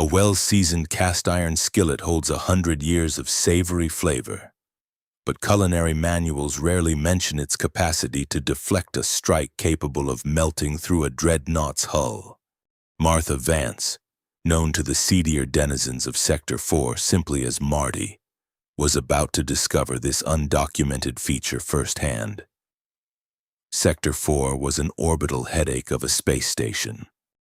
A well-seasoned cast-iron skillet holds 100 years of savory flavor, but culinary manuals rarely mention its capacity to deflect a strike capable of melting through a dreadnought's hull. Martha Vance, known to the seedier denizens of Sector 4 simply as Marty, was about to discover this undocumented feature firsthand. Sector 4 was an orbital headache of a space station.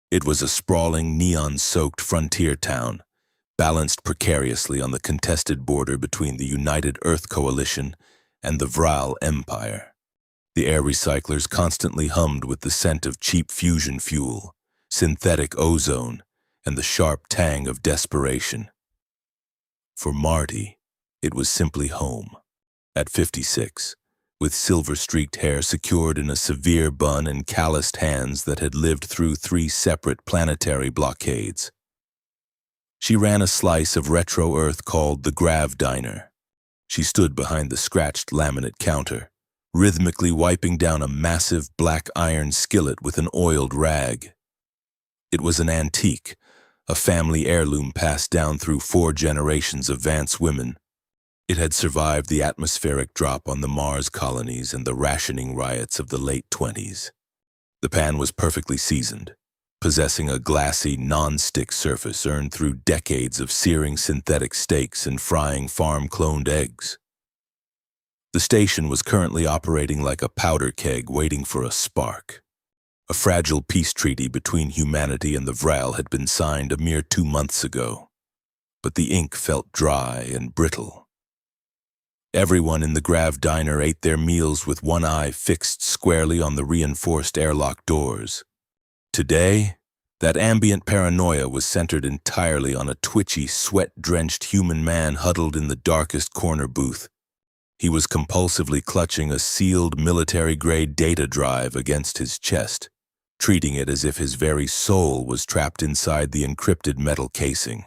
It was a sprawling, neon-soaked frontier town, balanced precariously on the contested border between the United Earth Coalition and the Vral Empire. The air recyclers constantly hummed with the scent of cheap fusion fuel, synthetic ozone, and the sharp tang of desperation. For Marty, it was simply home. At 56, with silver-streaked hair secured in a severe bun and calloused hands that had lived through 3 separate planetary blockades. She ran a slice of retro Earth called the Grav Diner. She stood behind the scratched laminate counter, rhythmically wiping down a massive black iron skillet with an oiled rag. It was an antique, a family heirloom passed down through 4 generations of Vance women. It had survived the atmospheric drop on the Mars colonies and the rationing riots of the late 20s. The pan was perfectly seasoned, possessing a glassy, non-stick surface earned through decades of searing synthetic steaks and frying farm-cloned eggs. The station was currently operating like a powder keg waiting for a spark. A fragile peace treaty between humanity and the Vral had been signed a mere 2 months ago, but the ink felt dry and brittle. Everyone in the Grav Diner ate their meals with one eye fixed squarely on the reinforced airlock doors. Today, that ambient paranoia was centered entirely on a twitchy, sweat-drenched human man huddled in the darkest corner booth. He was compulsively clutching a sealed military-grade data drive against his chest, treating it as if his very soul was trapped inside the encrypted metal casing.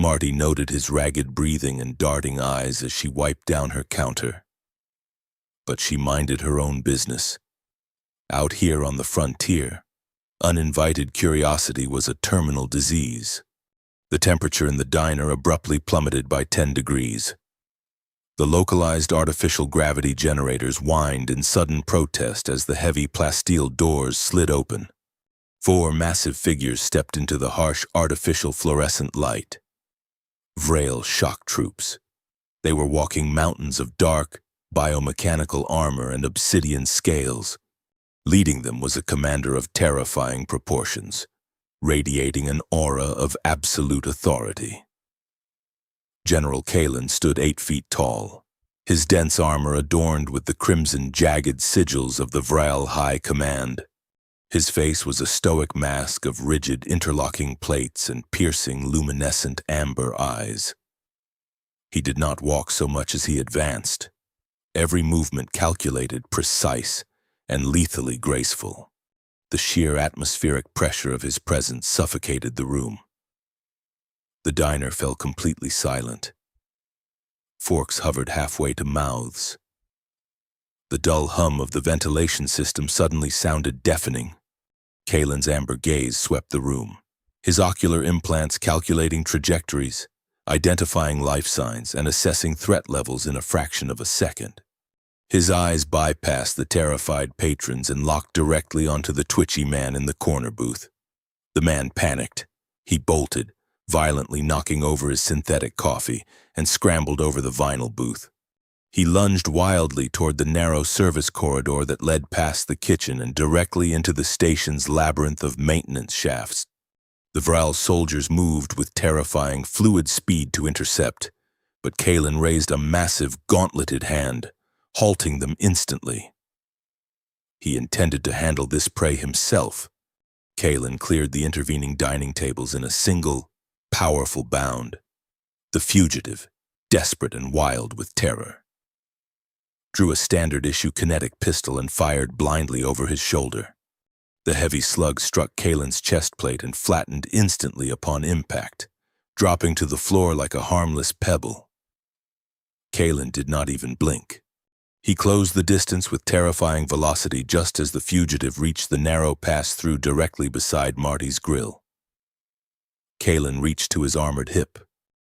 Marty noted his ragged breathing and darting eyes as she wiped down her counter. But she minded her own business. Out here on the frontier, uninvited curiosity was a terminal disease. The temperature in the diner abruptly plummeted by 10 degrees. The localized artificial gravity generators whined in sudden protest as the heavy plasteel doors slid open. 4 massive figures stepped into the harsh artificial fluorescent light. Vral shock troops. They were walking mountains of dark, biomechanical armor and obsidian scales. Leading them was a commander of terrifying proportions, radiating an aura of absolute authority. General Kalen stood 8 feet tall, his dense armor adorned with the crimson jagged sigils of the Vral High Command. His face was a stoic mask of rigid interlocking plates and piercing luminescent amber eyes. He did not walk so much as he advanced, every movement calculated, precise, and lethally graceful. The sheer atmospheric pressure of his presence suffocated the room. The diner fell completely silent. Forks hovered halfway to mouths. The dull hum of the ventilation system suddenly sounded deafening. Kalen's amber gaze swept the room, his ocular implants calculating trajectories, identifying life signs, and assessing threat levels in a fraction of a second. His eyes bypassed the terrified patrons and locked directly onto the twitchy man in the corner booth. The man panicked. He bolted, violently knocking over his synthetic coffee, and scrambled over the vinyl booth. He lunged wildly toward the narrow service corridor that led past the kitchen and directly into the station's labyrinth of maintenance shafts. The Vral soldiers moved with terrifying fluid speed to intercept, but Kalen raised a massive gauntleted hand, halting them instantly. He intended to handle this prey himself. Kalen cleared the intervening dining tables in a single, powerful bound. The fugitive, desperate and wild with terror, drew a standard-issue kinetic pistol and fired blindly over his shoulder. The heavy slug struck Kalen's chest plate and flattened instantly upon impact, dropping to the floor like a harmless pebble. Kalen did not even blink. He closed the distance with terrifying velocity just as the fugitive reached the narrow pass-through directly beside Marty's grill. Kalen reached to his armored hip.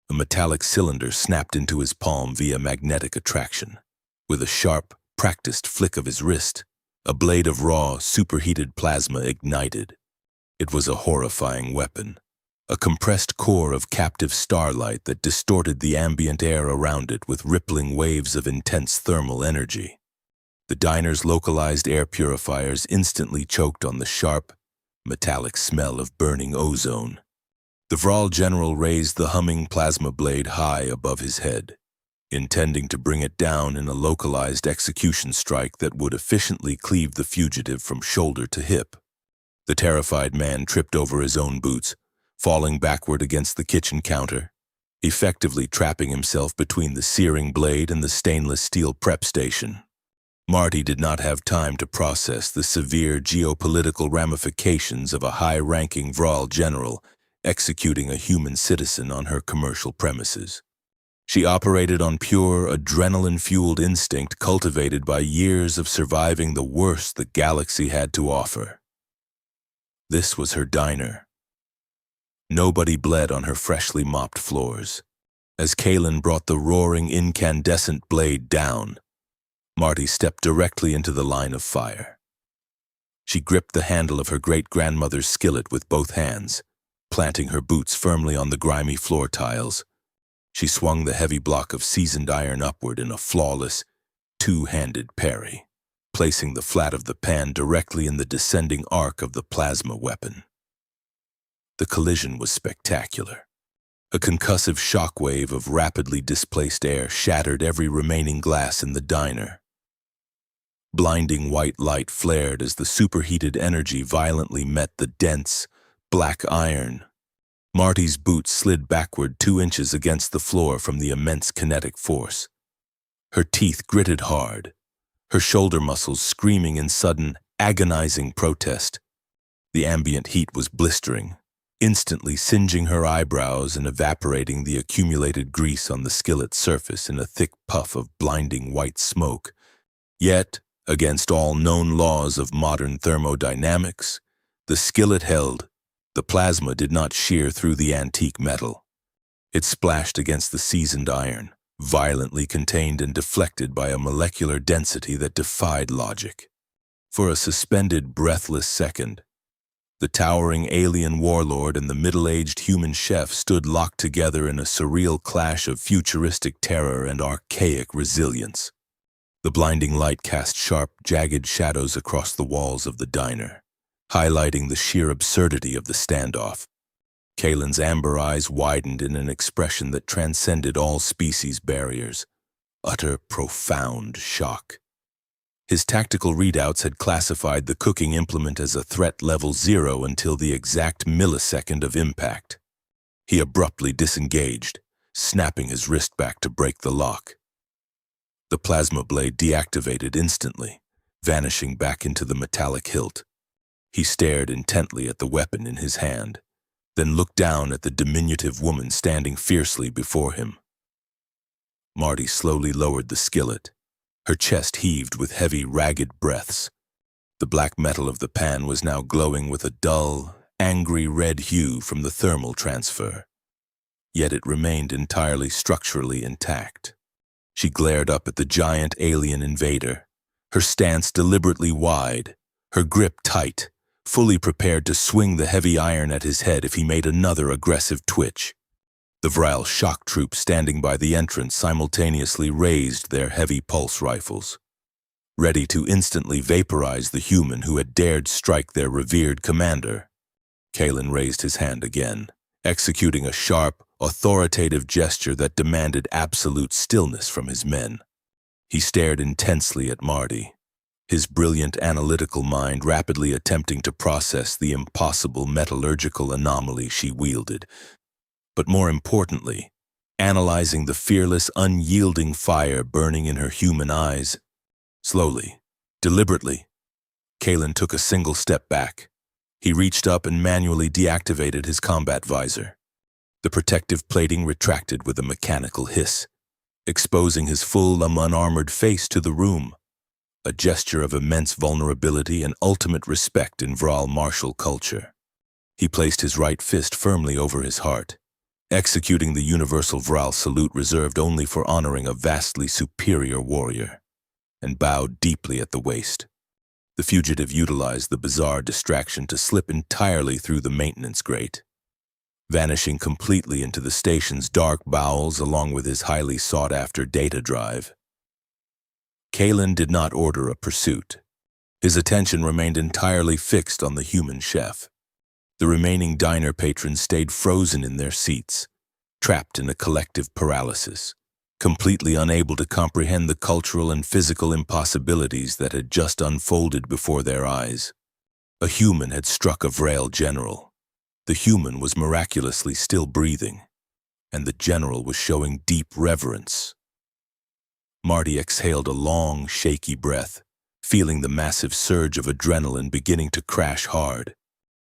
A metallic cylinder snapped into his palm via magnetic attraction. With a sharp, practiced flick of his wrist, a blade of raw, superheated plasma ignited. It was a horrifying weapon, a compressed core of captive starlight that distorted the ambient air around it with rippling waves of intense thermal energy. The diner's localized air purifiers instantly choked on the sharp, metallic smell of burning ozone. The Vral general raised the humming plasma blade high above his head, intending to bring it down in a localized execution strike that would efficiently cleave the fugitive from shoulder to hip. The terrified man tripped over his own boots, falling backward against the kitchen counter, effectively trapping himself between the searing blade and the stainless steel prep station. Marty did not have time to process the severe geopolitical ramifications of a high-ranking Vral general executing a human citizen on her commercial premises. She operated on pure, adrenaline-fueled instinct cultivated by years of surviving the worst the galaxy had to offer. This was her diner. Nobody bled on her freshly mopped floors. As Kalen brought the roaring, incandescent blade down, Marty stepped directly into the line of fire. She gripped the handle of her great-grandmother's skillet with both hands, planting her boots firmly on the grimy floor tiles. She swung the heavy block of seasoned iron upward in a flawless, two-handed parry, placing the flat of the pan directly in the descending arc of the plasma weapon. The collision was spectacular. A concussive shockwave of rapidly displaced air shattered every remaining glass in the diner. Blinding white light flared as the superheated energy violently met the dense, black iron. Marty's boots slid backward 2 inches against the floor from the immense kinetic force. Her teeth gritted hard, her shoulder muscles screaming in sudden, agonizing protest. The ambient heat was blistering, instantly singeing her eyebrows and evaporating the accumulated grease on the skillet's surface in a thick puff of blinding white smoke. Yet, against all known laws of modern thermodynamics, the skillet held. The plasma did not shear through the antique metal. It splashed against the seasoned iron, violently contained and deflected by a molecular density that defied logic. For a suspended, breathless second, the towering alien warlord and the middle-aged human chef stood locked together in a surreal clash of futuristic terror and archaic resilience. The blinding light cast sharp, jagged shadows across the walls of the diner, highlighting the sheer absurdity of the standoff. Kalen's amber eyes widened in an expression that transcended all species barriers. Utter, profound shock. His tactical readouts had classified the cooking implement as a threat level 0 until the exact millisecond of impact. He abruptly disengaged, snapping his wrist back to break the lock. The plasma blade deactivated instantly, vanishing back into the metallic hilt. He stared intently at the weapon in his hand, then looked down at the diminutive woman standing fiercely before him. Marty slowly lowered the skillet. Her chest heaved with heavy, ragged breaths. The black metal of the pan was now glowing with a dull, angry red hue from the thermal transfer. Yet it remained entirely structurally intact. She glared up at the giant alien invader, her stance deliberately wide, her grip tight, fully prepared to swing the heavy iron at his head if he made another aggressive twitch. The Vral shock troops standing by the entrance simultaneously raised their heavy pulse rifles, ready to instantly vaporize the human who had dared strike their revered commander. Kalen raised his hand again, executing a sharp, authoritative gesture that demanded absolute stillness from his men. He stared intensely at Marty, his brilliant analytical mind rapidly attempting to process the impossible metallurgical anomaly she wielded, but more importantly, analyzing the fearless, unyielding fire burning in her human eyes. Slowly, deliberately, Kalen took a single step back. He reached up and manually deactivated his combat visor. The protective plating retracted with a mechanical hiss, exposing his full, unarmored face to the room, a gesture of immense vulnerability and ultimate respect in Vral martial culture. He placed his right fist firmly over his heart, executing the universal Vral salute reserved only for honoring a vastly superior warrior, and bowed deeply at the waist. The fugitive utilized the bizarre distraction to slip entirely through the maintenance grate, vanishing completely into the station's dark bowels along with his highly sought-after data drive. Kalen did not order a pursuit. His attention remained entirely fixed on the human chef. The remaining diner patrons stayed frozen in their seats, trapped in a collective paralysis, completely unable to comprehend the cultural and physical impossibilities that had just unfolded before their eyes. A human had struck a Vrail general. The human was miraculously still breathing, and the general was showing deep reverence. Marty exhaled a long, shaky breath, feeling the massive surge of adrenaline beginning to crash hard.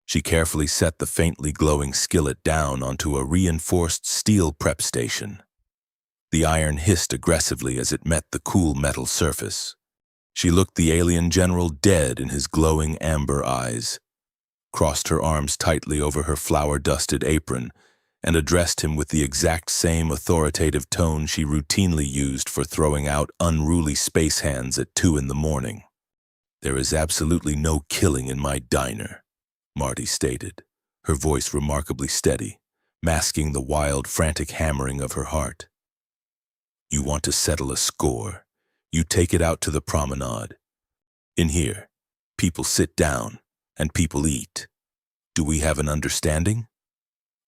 She carefully set the faintly glowing skillet down onto a reinforced steel prep station. The iron hissed aggressively as it met the cool metal surface. She looked the alien general dead in his glowing amber eyes, crossed her arms tightly over her flour-dusted apron, and addressed him with the exact same authoritative tone she routinely used for throwing out unruly space hands at 2 a.m. "There is absolutely no killing in my diner," Marty stated, her voice remarkably steady, masking the wild, frantic hammering of her heart. "You want to settle a score, you take it out to the promenade. In here, people sit down and people eat. Do we have an understanding?"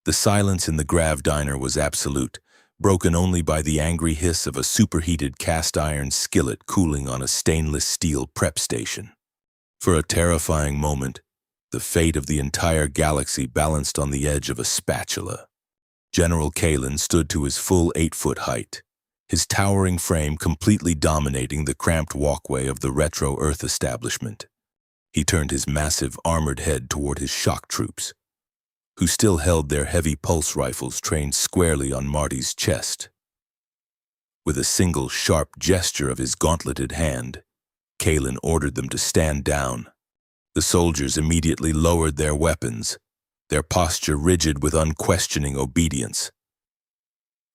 The silence in the Grav diner was absolute, broken only by the angry hiss of a superheated cast-iron skillet cooling on a stainless steel prep station. For a terrifying moment, the fate of the entire galaxy balanced on the edge of a spatula. General Kalen stood to his full 8-foot height, his towering frame completely dominating the cramped walkway of the retro Earth establishment. He turned his massive, armored head toward his shock troops, who still held their heavy pulse rifles trained squarely on Marty's chest. With a single sharp gesture of his gauntleted hand, Kalen ordered them to stand down. The soldiers immediately lowered their weapons, their posture rigid with unquestioning obedience,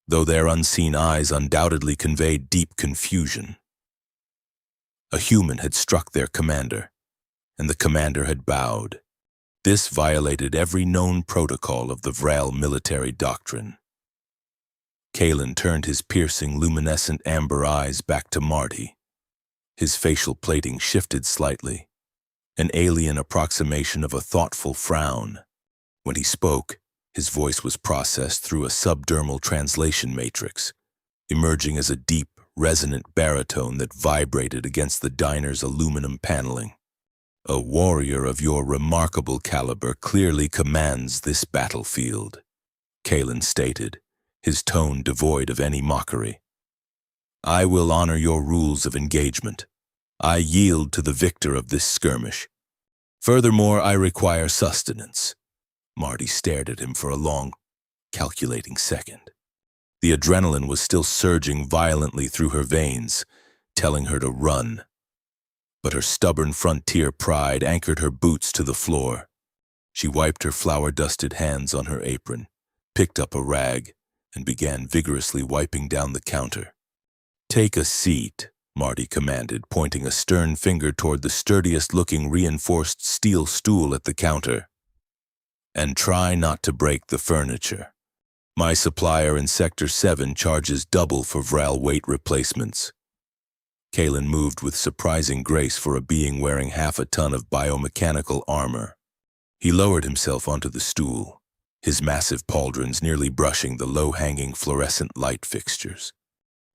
though their unseen eyes undoubtedly conveyed deep confusion. A human had struck their commander, and the commander had bowed. This violated every known protocol of the Vrail military doctrine. Kalen turned his piercing, luminescent amber eyes back to Marty. His facial plating shifted slightly, an alien approximation of a thoughtful frown. When he spoke, his voice was processed through a subdermal translation matrix, emerging as a deep, resonant baritone that vibrated against the diner's aluminum paneling. "A warrior of your remarkable caliber clearly commands this battlefield," Kalen stated, his tone devoid of any mockery. "I will honor your rules of engagement. I yield to the victor of this skirmish. Furthermore, I require sustenance." Marty stared at him for a long, calculating second. The adrenaline was still surging violently through her veins, telling her to run. But her stubborn frontier pride anchored her boots to the floor. She wiped her flour-dusted hands on her apron, picked up a rag, and began vigorously wiping down the counter. "Take a seat," Marty commanded, pointing a stern finger toward the sturdiest-looking reinforced steel stool at the counter. "And try not to break the furniture. My supplier in Sector 7 charges double for Vrail weight replacements." Kalen moved with surprising grace for a being wearing half a ton of biomechanical armor. He lowered himself onto the stool, his massive pauldrons nearly brushing the low-hanging fluorescent light fixtures.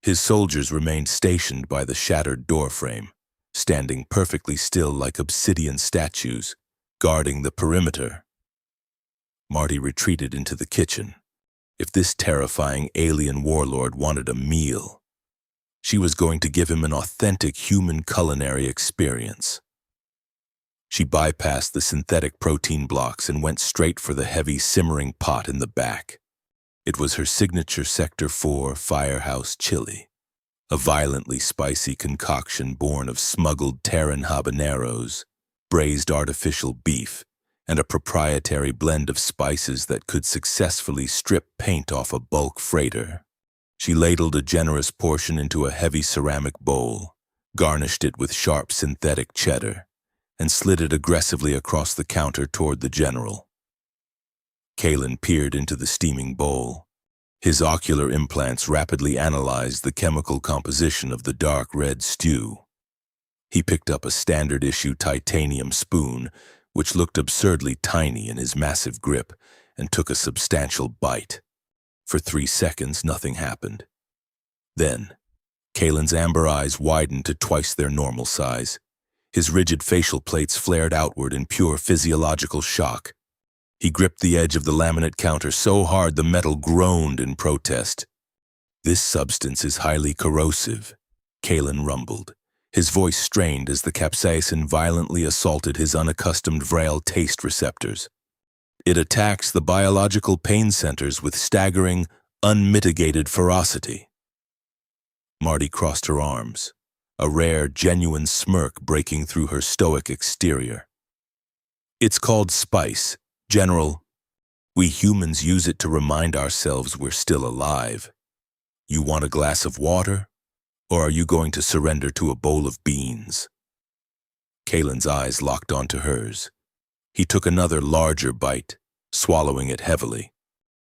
His soldiers remained stationed by the shattered doorframe, standing perfectly still like obsidian statues, guarding the perimeter. Marty retreated into the kitchen. If this terrifying alien warlord wanted a meal, she was going to give him an authentic human culinary experience. She bypassed the synthetic protein blocks and went straight for the heavy simmering pot in the back. It was her signature Sector 4 firehouse chili, a violently spicy concoction born of smuggled Terran habaneros, braised artificial beef, and a proprietary blend of spices that could successfully strip paint off a bulk freighter. She ladled a generous portion into a heavy ceramic bowl, garnished it with sharp synthetic cheddar, and slid it aggressively across the counter toward the general. Kalen peered into the steaming bowl. His ocular implants rapidly analyzed the chemical composition of the dark red stew. He picked up a standard-issue titanium spoon, which looked absurdly tiny in his massive grip, and took a substantial bite. For 3 seconds, nothing happened. Then, Kalen's amber eyes widened to twice their normal size. His rigid facial plates flared outward in pure physiological shock. He gripped the edge of the laminate counter so hard the metal groaned in protest. "This substance is highly corrosive," Kalen rumbled. His voice strained as the capsaicin violently assaulted his unaccustomed Vrail taste receptors. "It attacks the biological pain centers with staggering, unmitigated ferocity." Marty crossed her arms, a rare, genuine smirk breaking through her stoic exterior. "It's called spice, General. We humans use it to remind ourselves we're still alive. You want a glass of water? Or are you going to surrender to a bowl of beans?" Kalen's eyes locked onto hers. He took another larger bite, swallowing it heavily.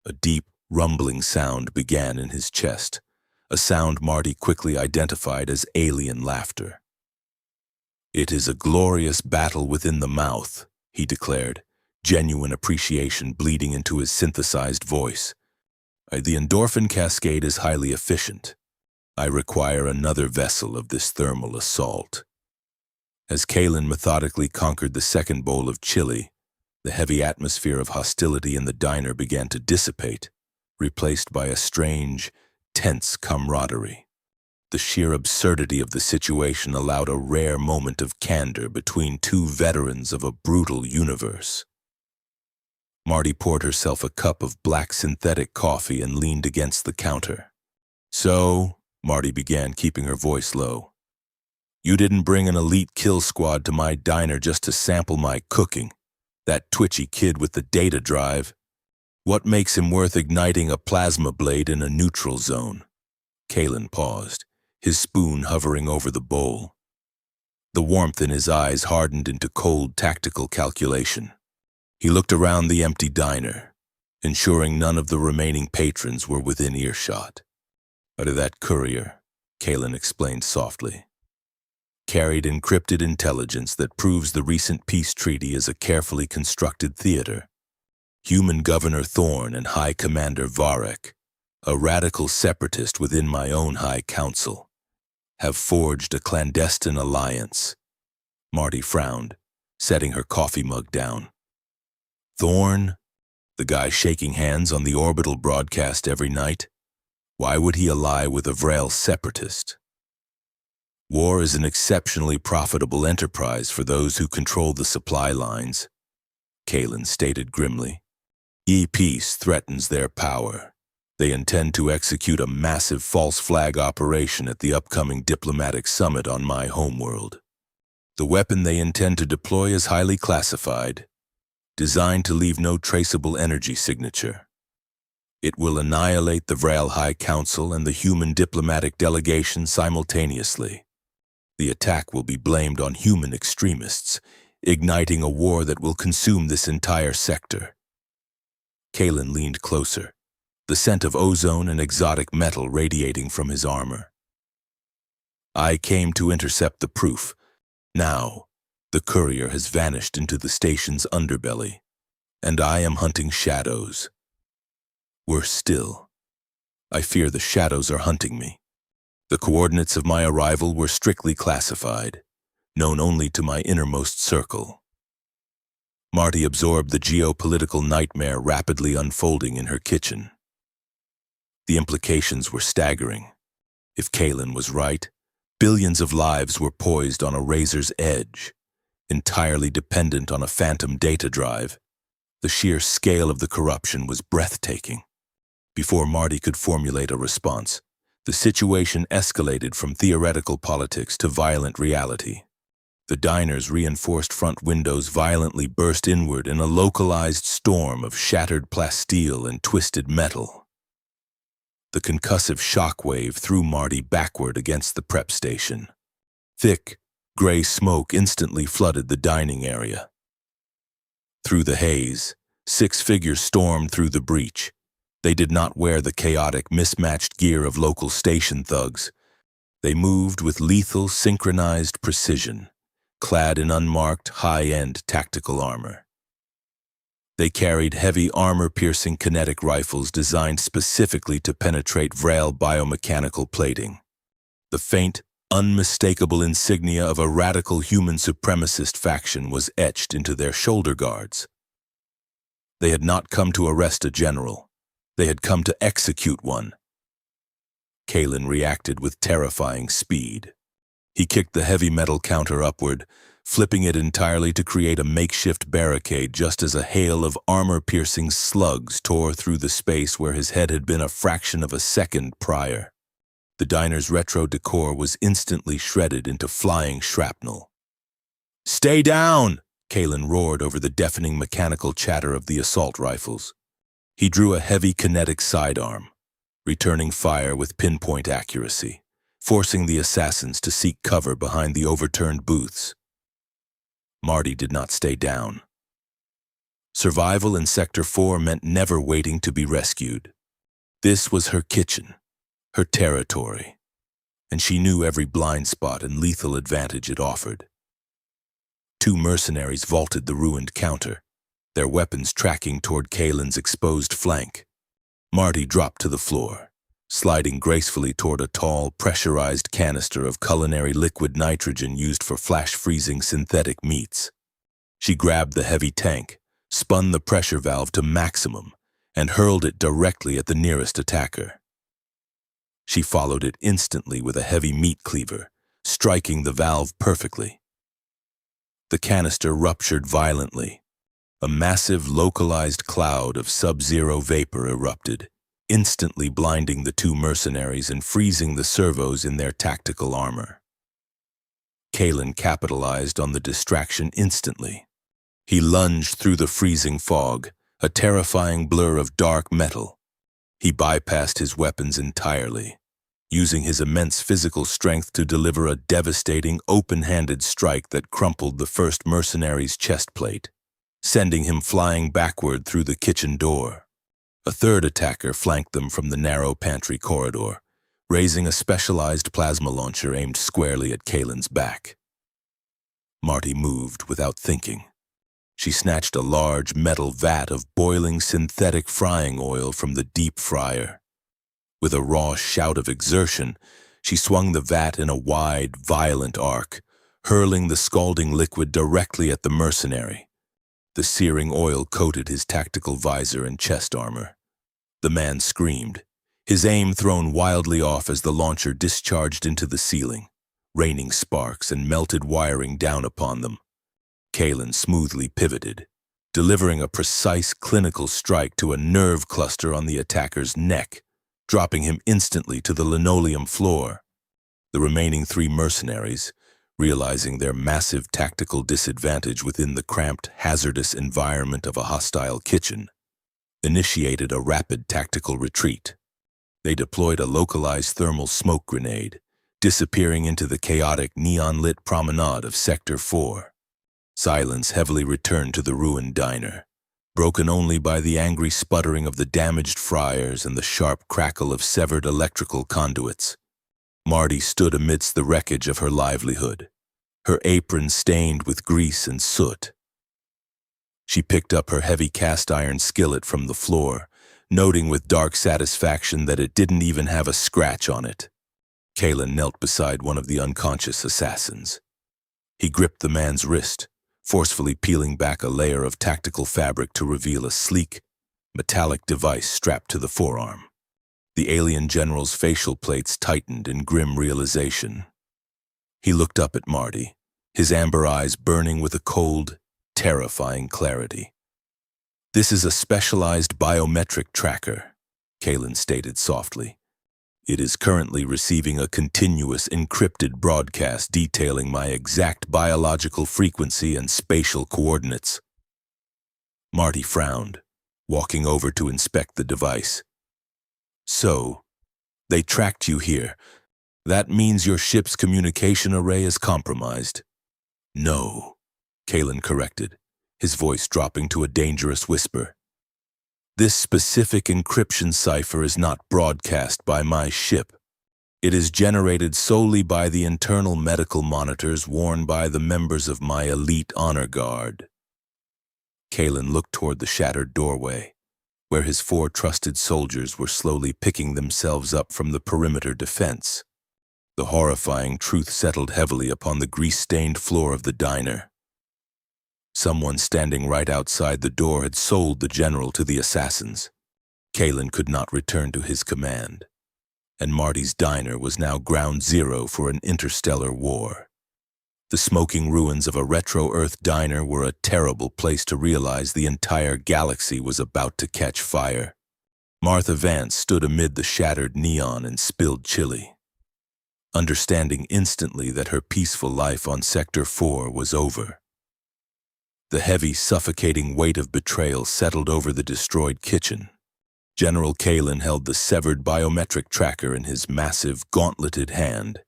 A deep, rumbling sound began in his chest, a sound Marty quickly identified as alien laughter. "It is a glorious battle within the mouth," he declared, genuine appreciation bleeding into his synthesized voice. "The endorphin cascade is highly efficient. I require another vessel of this thermal assault." As Kalen methodically conquered the second bowl of chili, the heavy atmosphere of hostility in the diner began to dissipate, replaced by a strange, tense camaraderie. The sheer absurdity of the situation allowed a rare moment of candor between two veterans of a brutal universe. Marty poured herself a cup of black synthetic coffee and leaned against the counter. "So," Marty began, keeping her voice low, "you didn't bring an elite kill squad to my diner just to sample my cooking. That twitchy kid with the data drive. What makes him worth igniting a plasma blade in a neutral zone?" Kalen paused, his spoon hovering over the bowl. The warmth in his eyes hardened into cold tactical calculation. He looked around the empty diner, ensuring none of the remaining patrons were within earshot. "That courier," Kalen explained softly, "carried encrypted intelligence that proves the recent peace treaty is a carefully constructed theater. Human Governor Thorne and High Commander Varek, a radical separatist within my own High Council, have forged a clandestine alliance." Marty frowned, setting her coffee mug down. "Thorne? The guy shaking hands on the orbital broadcast every night? Why would he ally with a Vrail separatist?" "War is an exceptionally profitable enterprise for those who control the supply lines," Kalen stated grimly. "Peace threatens their power. They intend to execute a massive false flag operation at the upcoming diplomatic summit on my homeworld. The weapon they intend to deploy is highly classified, designed to leave no traceable energy signature. It will annihilate the Vrail High Council and the human diplomatic delegation simultaneously. The attack will be blamed on human extremists, igniting a war that will consume this entire sector." Kalen leaned closer, the scent of ozone and exotic metal radiating from his armor. "I came to intercept the proof. Now, the courier has vanished into the station's underbelly, and I am hunting shadows. Worse still, I fear the shadows are hunting me. The coordinates of my arrival were strictly classified, known only to my innermost circle." Marty absorbed the geopolitical nightmare rapidly unfolding in her kitchen. The implications were staggering. If Kalen was right, billions of lives were poised on a razor's edge, entirely dependent on a phantom data drive. The sheer scale of the corruption was breathtaking. Before Marty could formulate a response, the situation escalated from theoretical politics to violent reality. The diner's reinforced front windows violently burst inward in a localized storm of shattered plasteel and twisted metal. The concussive shockwave threw Marty backward against the prep station. Thick, gray smoke instantly flooded the dining area. Through the haze, 6 figures stormed through the breach. They did not wear the chaotic, mismatched gear of local station thugs. They moved with lethal, synchronized precision, clad in unmarked, high-end tactical armor. They carried heavy armor-piercing kinetic rifles designed specifically to penetrate frail biomechanical plating. The faint, unmistakable insignia of a radical human supremacist faction was etched into their shoulder guards. They had not come to arrest a general. They had come to execute one. Kalen reacted with terrifying speed. He kicked the heavy metal counter upward, flipping it entirely to create a makeshift barricade just as a hail of armor-piercing slugs tore through the space where his head had been a fraction of a second prior. The diner's retro decor was instantly shredded into flying shrapnel. "Stay down!" Kalen roared over the deafening mechanical chatter of the assault rifles. He drew a heavy kinetic sidearm, returning fire with pinpoint accuracy, forcing the assassins to seek cover behind the overturned booths. Marty did not stay down. Survival in Sector 4 meant never waiting to be rescued. This was her kitchen, her territory, and she knew every blind spot and lethal advantage it offered. 2 mercenaries vaulted the ruined counter, their weapons tracking toward Kalen's exposed flank. Marty dropped to the floor, sliding gracefully toward a tall, pressurized canister of culinary liquid nitrogen used for flash-freezing synthetic meats. She grabbed the heavy tank, spun the pressure valve to maximum, and hurled it directly at the nearest attacker. She followed it instantly with a heavy meat cleaver, striking the valve perfectly. The canister ruptured violently. A massive, localized cloud of sub-zero vapor erupted, instantly blinding the 2 mercenaries and freezing the servos in their tactical armor. Kalen capitalized on the distraction instantly. He lunged through the freezing fog, a terrifying blur of dark metal. He bypassed his weapons entirely, using his immense physical strength to deliver a devastating, open-handed strike that crumpled the first mercenary's chest plate, sending him flying backward through the kitchen door. A third attacker flanked them from the narrow pantry corridor, raising a specialized plasma launcher aimed squarely at Kalen's back. Marty moved without thinking. She snatched a large metal vat of boiling synthetic frying oil from the deep fryer. With a raw shout of exertion, she swung the vat in a wide, violent arc, hurling the scalding liquid directly at the mercenary. The searing oil coated his tactical visor and chest armor. The man screamed, his aim thrown wildly off as the launcher discharged into the ceiling, raining sparks and melted wiring down upon them. Kalen smoothly pivoted, delivering a precise clinical strike to a nerve cluster on the attacker's neck, dropping him instantly to the linoleum floor. The remaining 3 mercenaries, realizing their massive tactical disadvantage within the cramped, hazardous environment of a hostile kitchen, initiated a rapid tactical retreat. They deployed a localized thermal smoke grenade, disappearing into the chaotic neon-lit promenade of Sector 4. Silence heavily returned to the ruined diner, broken only by the angry sputtering of the damaged fryers and the sharp crackle of severed electrical conduits. Marty stood amidst the wreckage of her livelihood, her apron stained with grease and soot. She picked up her heavy cast-iron skillet from the floor, noting with dark satisfaction that it didn't even have a scratch on it. Kalen knelt beside one of the unconscious assassins. He gripped the man's wrist, forcefully peeling back a layer of tactical fabric to reveal a sleek, metallic device strapped to the forearm. The alien general's facial plates tightened in grim realization. He looked up at Marty, his amber eyes burning with a cold, terrifying clarity. "This is a specialized biometric tracker," Kalen stated softly. It is currently receiving a continuous encrypted broadcast detailing my exact biological frequency and spatial coordinates. Marty frowned, walking over to inspect the device. So, they tracked you here. That means your ship's communication array is compromised. No, Kalen corrected, his voice dropping to a dangerous whisper. This specific encryption cipher is not broadcast by my ship. It is generated solely by the internal medical monitors worn by the members of my elite honor guard. Kalen looked toward the shattered doorway, where his 4 trusted soldiers were slowly picking themselves up from the perimeter defense. The horrifying truth settled heavily upon the grease-stained floor of the diner. Someone standing right outside the door had sold the general to the assassins. Kalen could not return to his command, and Marty's diner was now ground zero for an interstellar war. The smoking ruins of a retro-Earth diner were a terrible place to realize the entire galaxy was about to catch fire. Martha Vance stood amid the shattered neon and spilled chili, understanding instantly that her peaceful life on Sector 4 was over. The heavy, suffocating weight of betrayal settled over the destroyed kitchen. General Kalen held the severed biometric tracker in his massive, gauntleted hand.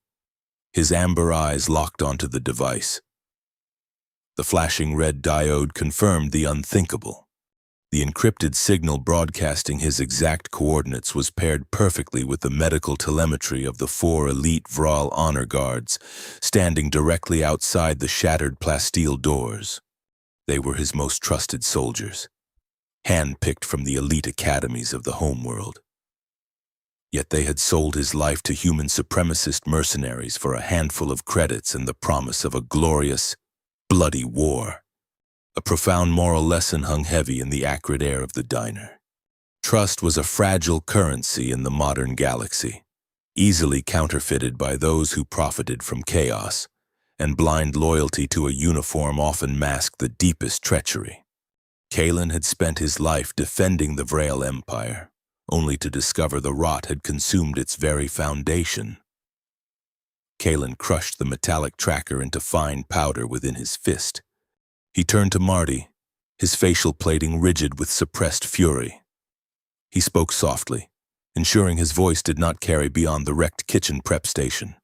His amber eyes locked onto the device. The flashing red diode confirmed the unthinkable. The encrypted signal broadcasting his exact coordinates was paired perfectly with the medical telemetry of the 4 elite Vral honor guards, standing directly outside the shattered plasteel doors. They were his most trusted soldiers, hand-picked from the elite academies of the homeworld. Yet they had sold his life to human supremacist mercenaries for a handful of credits and the promise of a glorious, bloody war. A profound moral lesson hung heavy in the acrid air of the diner. Trust was a fragile currency in the modern galaxy, easily counterfeited by those who profited from chaos, and blind loyalty to a uniform often masked the deepest treachery. Kalen had spent his life defending the Vral Empire, only to discover the rot had consumed its very foundation. Kalen crushed the metallic tracker into fine powder within his fist. He turned to Marty, his facial plating rigid with suppressed fury. He spoke softly, ensuring his voice did not carry beyond the wrecked kitchen prep station.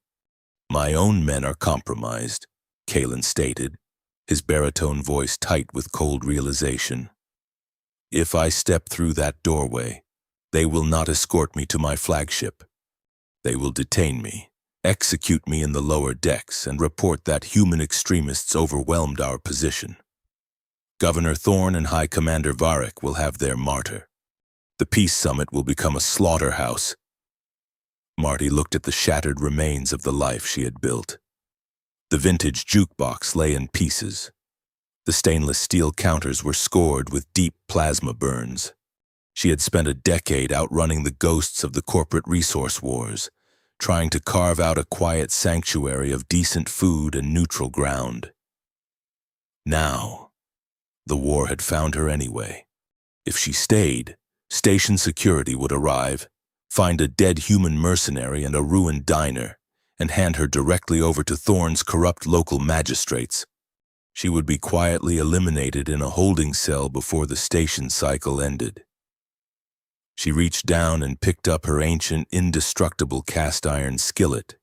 My own men are compromised, Kalen stated, his baritone voice tight with cold realization. If I step through that doorway, they will not escort me to my flagship. They will detain me, execute me in the lower decks, and report that human extremists overwhelmed our position. Governor Thorne and High Commander Varric will have their martyr. The peace summit will become a slaughterhouse. Marty looked at the shattered remains of the life she had built. The vintage jukebox lay in pieces. The stainless steel counters were scored with deep plasma burns. She had spent a decade outrunning the ghosts of the corporate resource wars, trying to carve out a quiet sanctuary of decent food and neutral ground. Now, the war had found her anyway. If she stayed, station security would arrive, find a dead human mercenary and a ruined diner, and hand her directly over to Thorne's corrupt local magistrates. She would be quietly eliminated in a holding cell before the station cycle ended. She reached down and picked up her ancient, indestructible cast-iron skillet.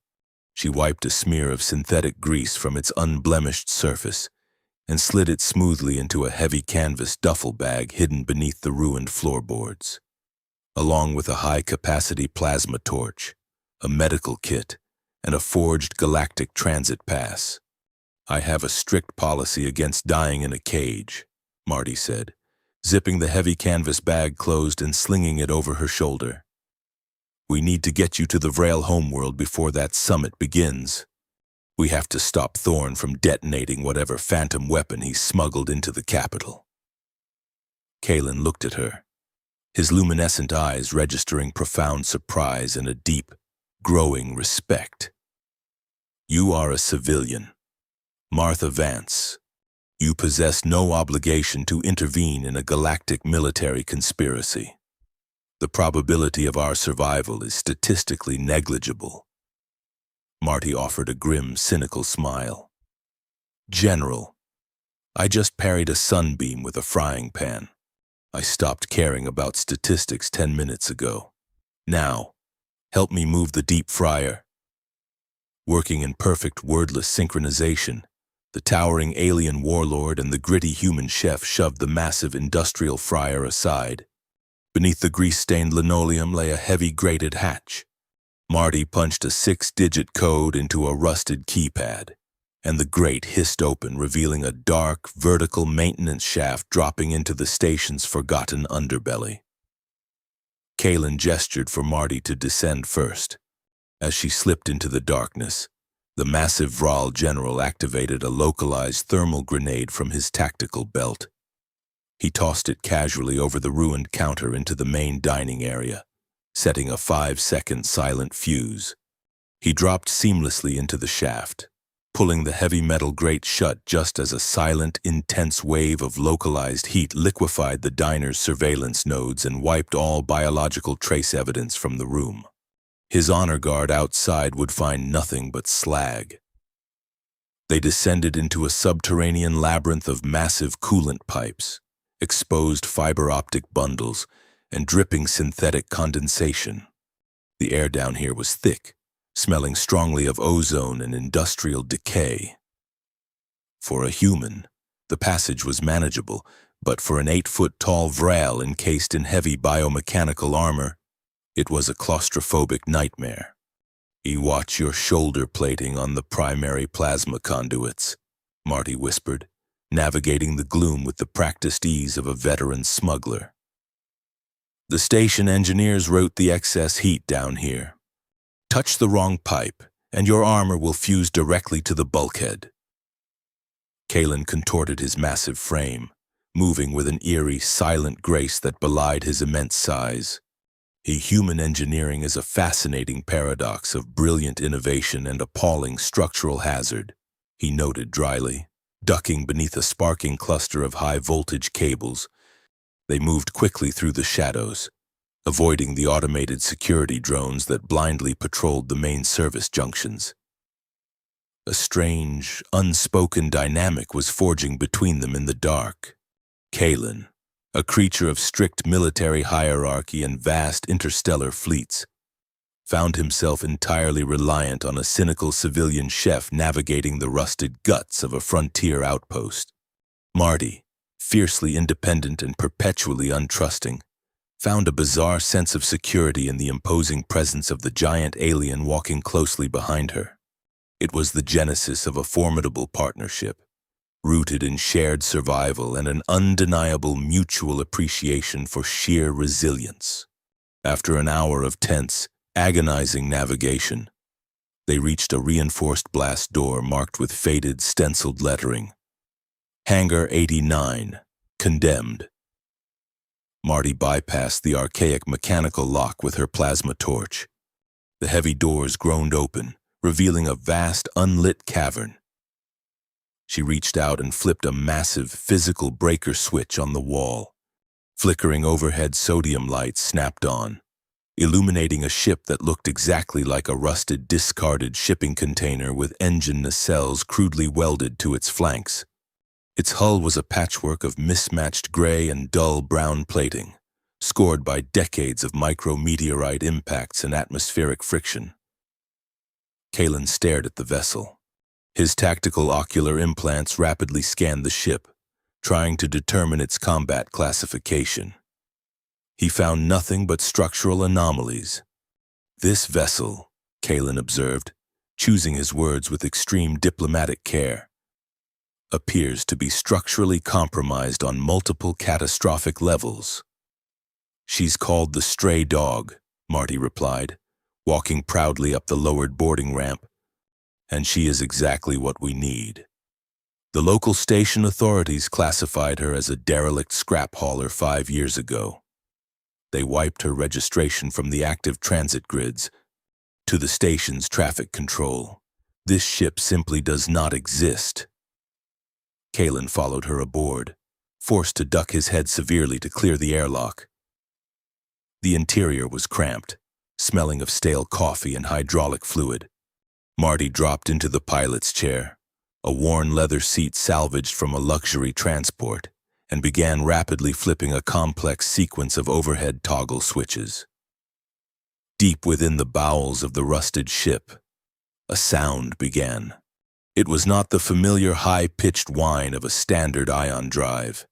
She wiped a smear of synthetic grease from its unblemished surface and slid it smoothly into a heavy canvas duffel bag hidden beneath the ruined floorboards, along with a high-capacity plasma torch, a medical kit, and a forged galactic transit pass. I have a strict policy against dying in a cage, Marty said, zipping the heavy canvas bag closed and slinging it over her shoulder. We need to get you to the Vral homeworld before that summit begins. We have to stop Thorne from detonating whatever phantom weapon he smuggled into the capital. Kalen looked at her, his luminescent eyes registering profound surprise and a deep, growing respect. You are a civilian, Martha Vance. You possess no obligation to intervene in a galactic military conspiracy. The probability of our survival is statistically negligible. Marty offered a grim, cynical smile. General, I just parried a sunbeam with a frying pan. I stopped caring about statistics 10 minutes ago. Now, help me move the deep fryer. Working in perfect wordless synchronization, the towering alien warlord and the gritty human chef shoved the massive industrial fryer aside. Beneath the grease-stained linoleum lay a heavy grated hatch. Marty punched a 6-digit code into a rusted keypad, and the grate hissed open, revealing a dark, vertical maintenance shaft dropping into the station's forgotten underbelly. Kaylin gestured for Marty to descend first. As she slipped into the darkness, the massive Vral general activated a localized thermal grenade from his tactical belt. He tossed it casually over the ruined counter into the main dining area, setting a 5-second silent fuse. He dropped seamlessly into the shaft, pulling the heavy metal grate shut just as a silent, intense wave of localized heat liquefied the diner's surveillance nodes and wiped all biological trace evidence from the room. His honor guard outside would find nothing but slag. They descended into a subterranean labyrinth of massive coolant pipes, exposed fiber optic bundles, and dripping synthetic condensation. The air down here was thick, smelling strongly of ozone and industrial decay. For a human, the passage was manageable, but for an 8-foot-tall Vral encased in heavy biomechanical armor, it was a claustrophobic nightmare. You watch your shoulder plating on the primary plasma conduits, Marty whispered, navigating the gloom with the practiced ease of a veteran smuggler. The station engineers wrote the excess heat down here. Touch the wrong pipe, and your armor will fuse directly to the bulkhead. Kaylin contorted his massive frame, moving with an eerie, silent grace that belied his immense size. Human engineering is a fascinating paradox of brilliant innovation and appalling structural hazard, he noted dryly, ducking beneath a sparking cluster of high-voltage cables. They moved quickly through the shadows, avoiding the automated security drones that blindly patrolled the main service junctions. A strange, unspoken dynamic was forging between them in the dark. Kaylin, a creature of strict military hierarchy and vast interstellar fleets, found himself entirely reliant on a cynical civilian chef navigating the rusted guts of a frontier outpost. Marty, fiercely independent and perpetually untrusting, found a bizarre sense of security in the imposing presence of the giant alien walking closely behind her. It was the genesis of a formidable partnership, rooted in shared survival and an undeniable mutual appreciation for sheer resilience. After an hour of tense, agonizing navigation, they reached a reinforced blast door marked with faded, stenciled lettering. Hangar 89, condemned. Marty bypassed the archaic mechanical lock with her plasma torch. The heavy doors groaned open, revealing a vast, unlit cavern. She reached out and flipped a massive physical breaker switch on the wall. Flickering overhead sodium lights snapped on, illuminating a ship that looked exactly like a rusted, discarded shipping container with engine nacelles crudely welded to its flanks. Its hull was a patchwork of mismatched gray and dull brown plating, scored by decades of micrometeorite impacts and atmospheric friction. Kaylin stared at the vessel. His tactical ocular implants rapidly scanned the ship, trying to determine its combat classification. He found nothing but structural anomalies. This vessel, Kaylin observed, choosing his words with extreme diplomatic care, appears to be structurally compromised on multiple catastrophic levels. She's called the Stray Dog, Marty replied, walking proudly up the lowered boarding ramp. And she is exactly what we need. The local station authorities classified her as a derelict scrap hauler 5 years ago. They wiped her registration from the active transit grids to the station's traffic control. This ship simply does not exist. Kaylin followed her aboard, forced to duck his head severely to clear the airlock. The interior was cramped, smelling of stale coffee and hydraulic fluid. Marty dropped into the pilot's chair, a worn leather seat salvaged from a luxury transport, and began rapidly flipping a complex sequence of overhead toggle switches. Deep within the bowels of the rusted ship, a sound began. It was not the familiar high-pitched whine of a standard ion drive.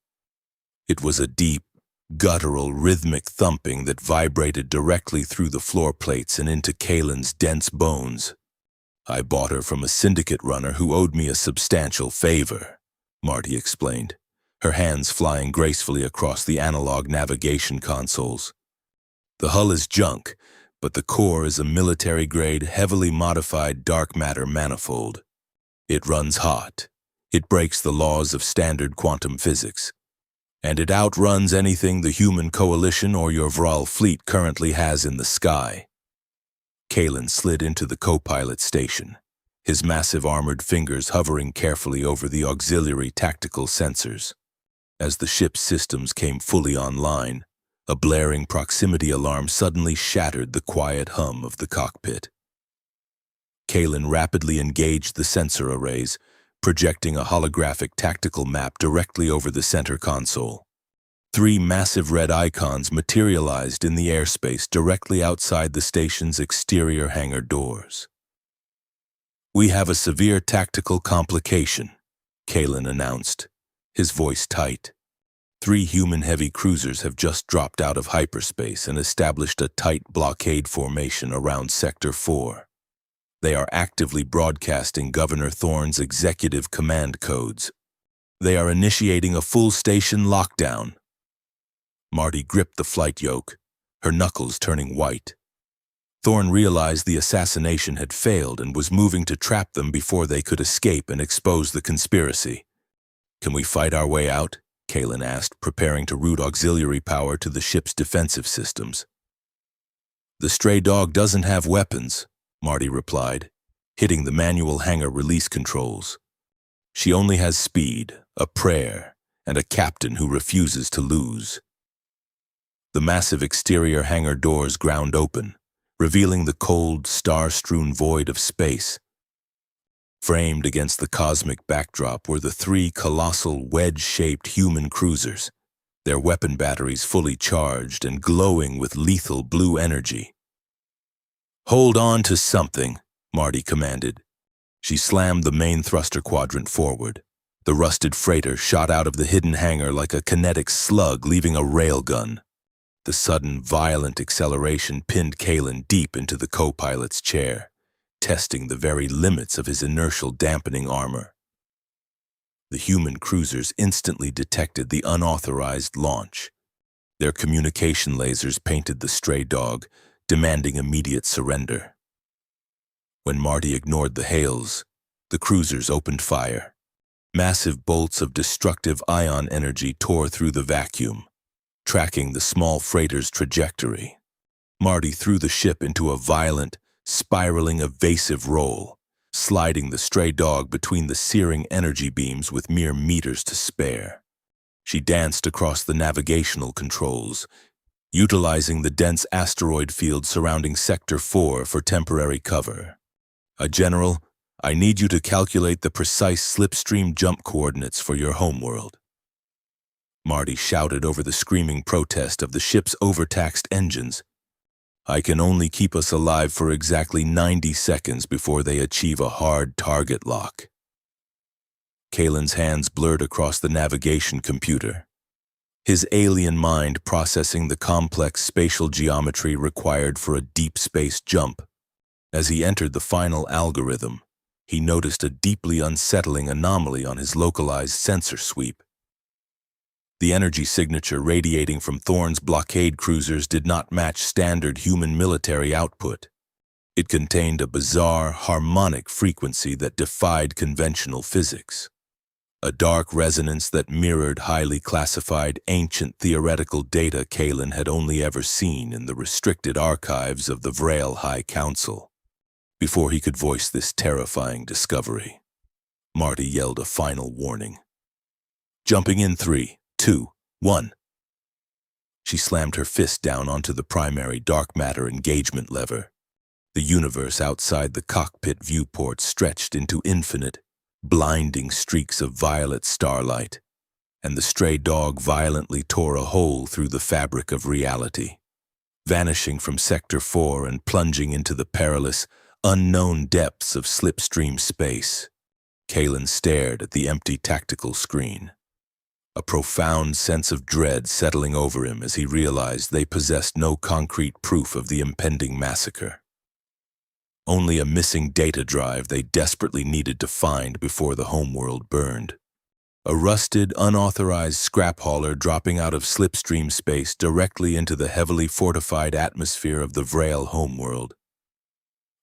It was a deep, guttural, rhythmic thumping that vibrated directly through the floor plates and into Kaylin's dense bones. "I bought her from a syndicate runner who owed me a substantial favor," Marty explained, her hands flying gracefully across the analog navigation consoles. "The hull is junk, but the core is a military-grade, heavily modified dark matter manifold. It runs hot. It breaks the laws of standard quantum physics. And it outruns anything the human coalition or your Vral fleet currently has in the sky." Kaylin slid into the co-pilot station, his massive armored fingers hovering carefully over the auxiliary tactical sensors. As the ship's systems came fully online, a blaring proximity alarm suddenly shattered the quiet hum of the cockpit. Kaylin rapidly engaged the sensor arrays, projecting a holographic tactical map directly over the center console. 3 massive red icons materialized in the airspace directly outside the station's exterior hangar doors. "We have a severe tactical complication," Kaylin announced, his voice tight. 3 human-heavy cruisers have just dropped out of hyperspace and established a tight blockade formation around Sector 4. They are actively broadcasting Governor Thorne's executive command codes. They are initiating a full station lockdown. Marty gripped the flight yoke, her knuckles turning white. Thorne realized the assassination had failed and was moving to trap them before they could escape and expose the conspiracy. "Can we fight our way out?" Kaylin asked, preparing to route auxiliary power to the ship's defensive systems. "The stray dog doesn't have weapons," Marty replied, hitting the manual hangar release controls. "She only has speed, a prayer, and a captain who refuses to lose." The massive exterior hangar doors ground open, revealing the cold, star-strewn void of space. Framed against the cosmic backdrop were the 3 colossal, wedge-shaped human cruisers, their weapon batteries fully charged and glowing with lethal blue energy. "Hold on to something," Marty commanded. She slammed the main thruster quadrant forward. The rusted freighter shot out of the hidden hangar like a kinetic slug leaving a railgun. The sudden, violent acceleration pinned Kaylin deep into the co-pilot's chair, testing the very limits of his inertial dampening armor. The human cruisers instantly detected the unauthorized launch. Their communication lasers painted the stray dog, demanding immediate surrender. When Marty ignored the hails, the cruisers opened fire. Massive bolts of destructive ion energy tore through the vacuum, tracking the small freighter's trajectory. Marty threw the ship into a violent, spiraling, evasive roll, sliding the stray dog between the searing energy beams with mere meters to spare. She danced across the navigational controls, utilizing the dense asteroid field surrounding Sector 4 for temporary cover. "General, I need you to calculate the precise slipstream jump coordinates for your homeworld." Marty shouted over the screaming protest of the ship's overtaxed engines. "I can only keep us alive for exactly 90 seconds before they achieve a hard target lock." Kaylin's hands blurred across the navigation computer, his alien mind processing the complex spatial geometry required for a deep space jump. As he entered the final algorithm, he noticed a deeply unsettling anomaly on his localized sensor sweep. The energy signature radiating from Thorne's blockade cruisers did not match standard human military output. It contained a bizarre, harmonic frequency that defied conventional physics. A dark resonance that mirrored highly classified, ancient theoretical data Kaylin had only ever seen in the restricted archives of the Vral High Council. Before he could voice this terrifying discovery, Marty yelled a final warning. "Jumping in 3, 2, 1. She slammed her fist down onto the primary dark matter engagement lever. The universe outside the cockpit viewport stretched into infinite, blinding streaks of violet starlight, and the stray dog violently tore a hole through the fabric of reality, vanishing from Sector 4 and plunging into the perilous, unknown depths of slipstream space. Kalen stared at the empty tactical screen, a profound sense of dread settling over him as he realized they possessed no concrete proof of the impending massacre. Only a missing data drive they desperately needed to find before the homeworld burned. A rusted, unauthorized scrap hauler dropping out of slipstream space directly into the heavily fortified atmosphere of the Vrail homeworld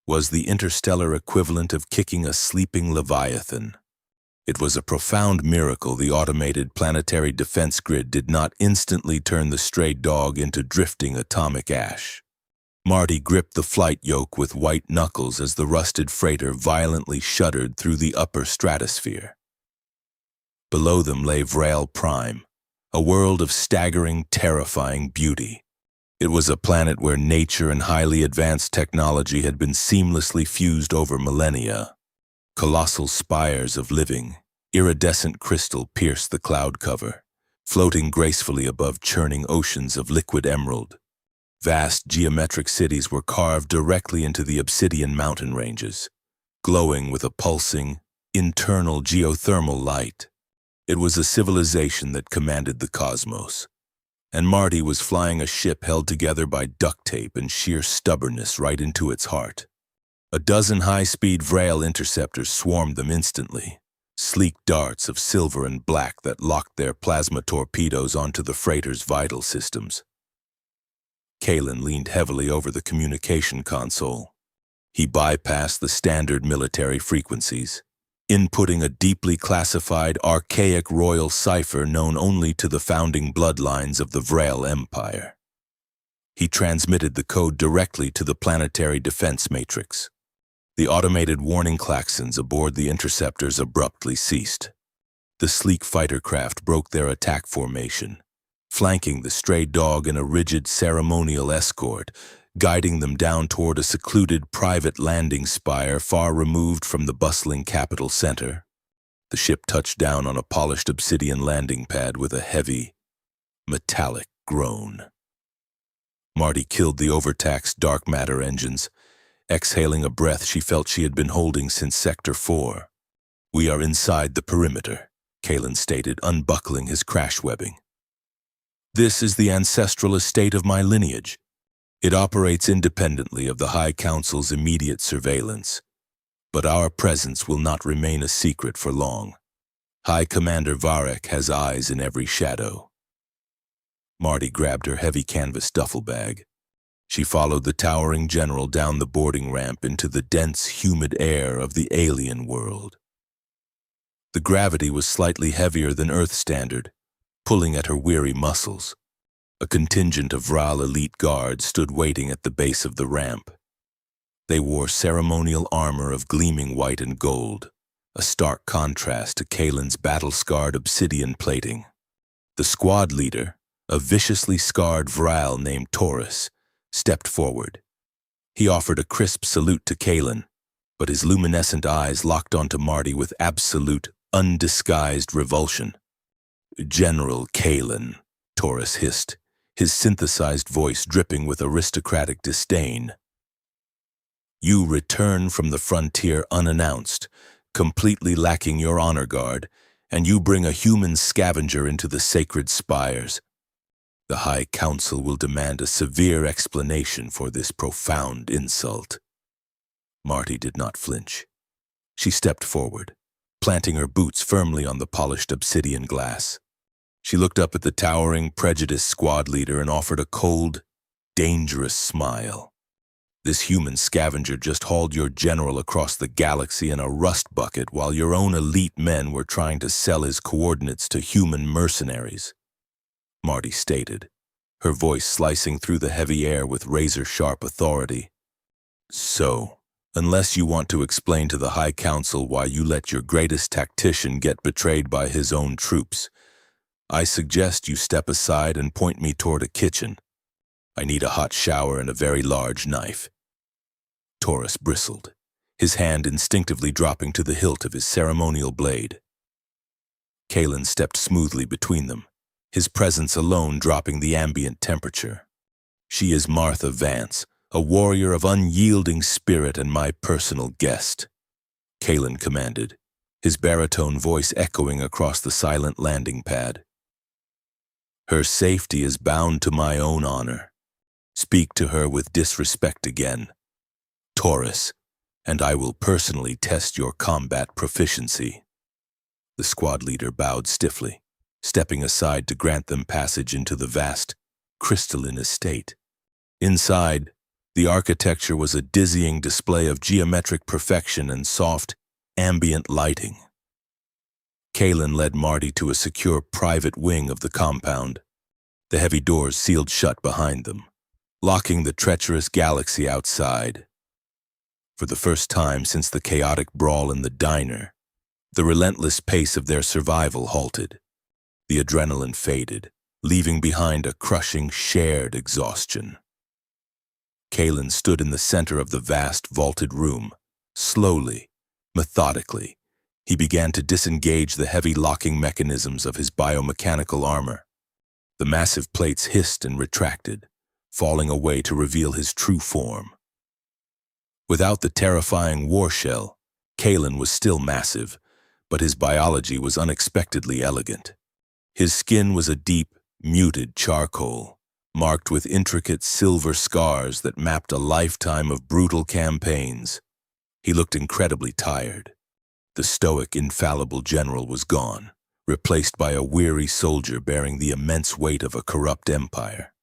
was the interstellar equivalent of kicking a sleeping leviathan. It was a profound miracle the automated planetary defense grid did not instantly turn the stray dog into drifting atomic ash. Marty gripped the flight yoke with white knuckles as the rusted freighter violently shuddered through the upper stratosphere. Below them lay Vrail Prime, a world of staggering, terrifying beauty. It was a planet where nature and highly advanced technology had been seamlessly fused over millennia. Colossal spires of living, iridescent crystal pierced the cloud cover, floating gracefully above churning oceans of liquid emerald. Vast geometric cities were carved directly into the obsidian mountain ranges, glowing with a pulsing, internal geothermal light. It was a civilization that commanded the cosmos, and Marty was flying a ship held together by duct tape and sheer stubbornness right into its heart. A dozen high-speed Vrail interceptors swarmed them instantly, sleek darts of silver and black that locked their plasma torpedoes onto the freighter's vital systems. Kalen leaned heavily over the communication console. He bypassed the standard military frequencies, inputting a deeply classified, archaic royal cipher known only to the founding bloodlines of the Vrail Empire. He transmitted the code directly to the planetary defense matrix. The automated warning klaxons aboard the interceptors abruptly ceased. The sleek fighter craft broke their attack formation, flanking the stray dog in a rigid ceremonial escort, guiding them down toward a secluded private landing spire far removed from the bustling capital center. The ship touched down on a polished obsidian landing pad with a heavy, metallic groan. Marty killed the overtaxed dark matter engines, exhaling a breath she felt she had been holding since Sector 4. "We are inside the perimeter," Kalen stated, unbuckling his crash webbing. "This is the ancestral estate of my lineage. It operates independently of the High Council's immediate surveillance, but our presence will not remain a secret for long. High Commander Varek has eyes in every shadow." Marty grabbed her heavy canvas duffel bag. She followed the towering general down the boarding ramp into the dense, humid air of the alien world. The gravity was slightly heavier than Earth standard, pulling at her weary muscles. A contingent of Vrail elite guards stood waiting at the base of the ramp. They wore ceremonial armor of gleaming white and gold, a stark contrast to Kalen's battle-scarred obsidian plating. The squad leader, a viciously scarred Vrail named Taurus, stepped forward. He offered a crisp salute to Kalen, but his luminescent eyes locked onto Marty with absolute, undisguised revulsion. "General Kalen," Taurus hissed, his synthesized voice dripping with aristocratic disdain. "You return from the frontier unannounced, completely lacking your honor guard, and you bring a human scavenger into the sacred spires. The High Council will demand a severe explanation for this profound insult." Marty did not flinch. She stepped forward, planting her boots firmly on the polished obsidian glass. She looked up at the towering, prejudiced squad leader and offered a cold, dangerous smile. "This human scavenger just hauled your general across the galaxy in a rust bucket while your own elite men were trying to sell his coordinates to human mercenaries," Marty stated, her voice slicing through the heavy air with razor-sharp authority. "So, unless you want to explain to the High Council why you let your greatest tactician get betrayed by his own troops, I suggest you step aside and point me toward a kitchen. I need a hot shower and a very large knife." Taurus bristled, his hand instinctively dropping to the hilt of his ceremonial blade. Kalen stepped smoothly between them, his presence alone dropping the ambient temperature. "She is Martha Vance, a warrior of unyielding spirit and my personal guest," Kalen commanded, his baritone voice echoing across the silent landing pad. "Her safety is bound to my own honor. Speak to her with disrespect again, Taurus, and I will personally test your combat proficiency." The squad leader bowed stiffly, stepping aside to grant them passage into the vast, crystalline estate. Inside, the architecture was a dizzying display of geometric perfection and soft, ambient lighting. Kalen led Marty to a secure private wing of the compound. The heavy doors sealed shut behind them, locking the treacherous galaxy outside. For the first time since the chaotic brawl in the diner, the relentless pace of their survival halted. The adrenaline faded, leaving behind a crushing, shared exhaustion. Kalen stood in the center of the vast, vaulted room. Slowly, methodically, he began to disengage the heavy locking mechanisms of his biomechanical armor. The massive plates hissed and retracted, falling away to reveal his true form. Without the terrifying war shell, Kalen was still massive, but his biology was unexpectedly elegant. His skin was a deep, muted charcoal, marked with intricate silver scars that mapped a lifetime of brutal campaigns. He looked incredibly tired. The stoic, infallible general was gone, replaced by a weary soldier bearing the immense weight of a corrupt empire.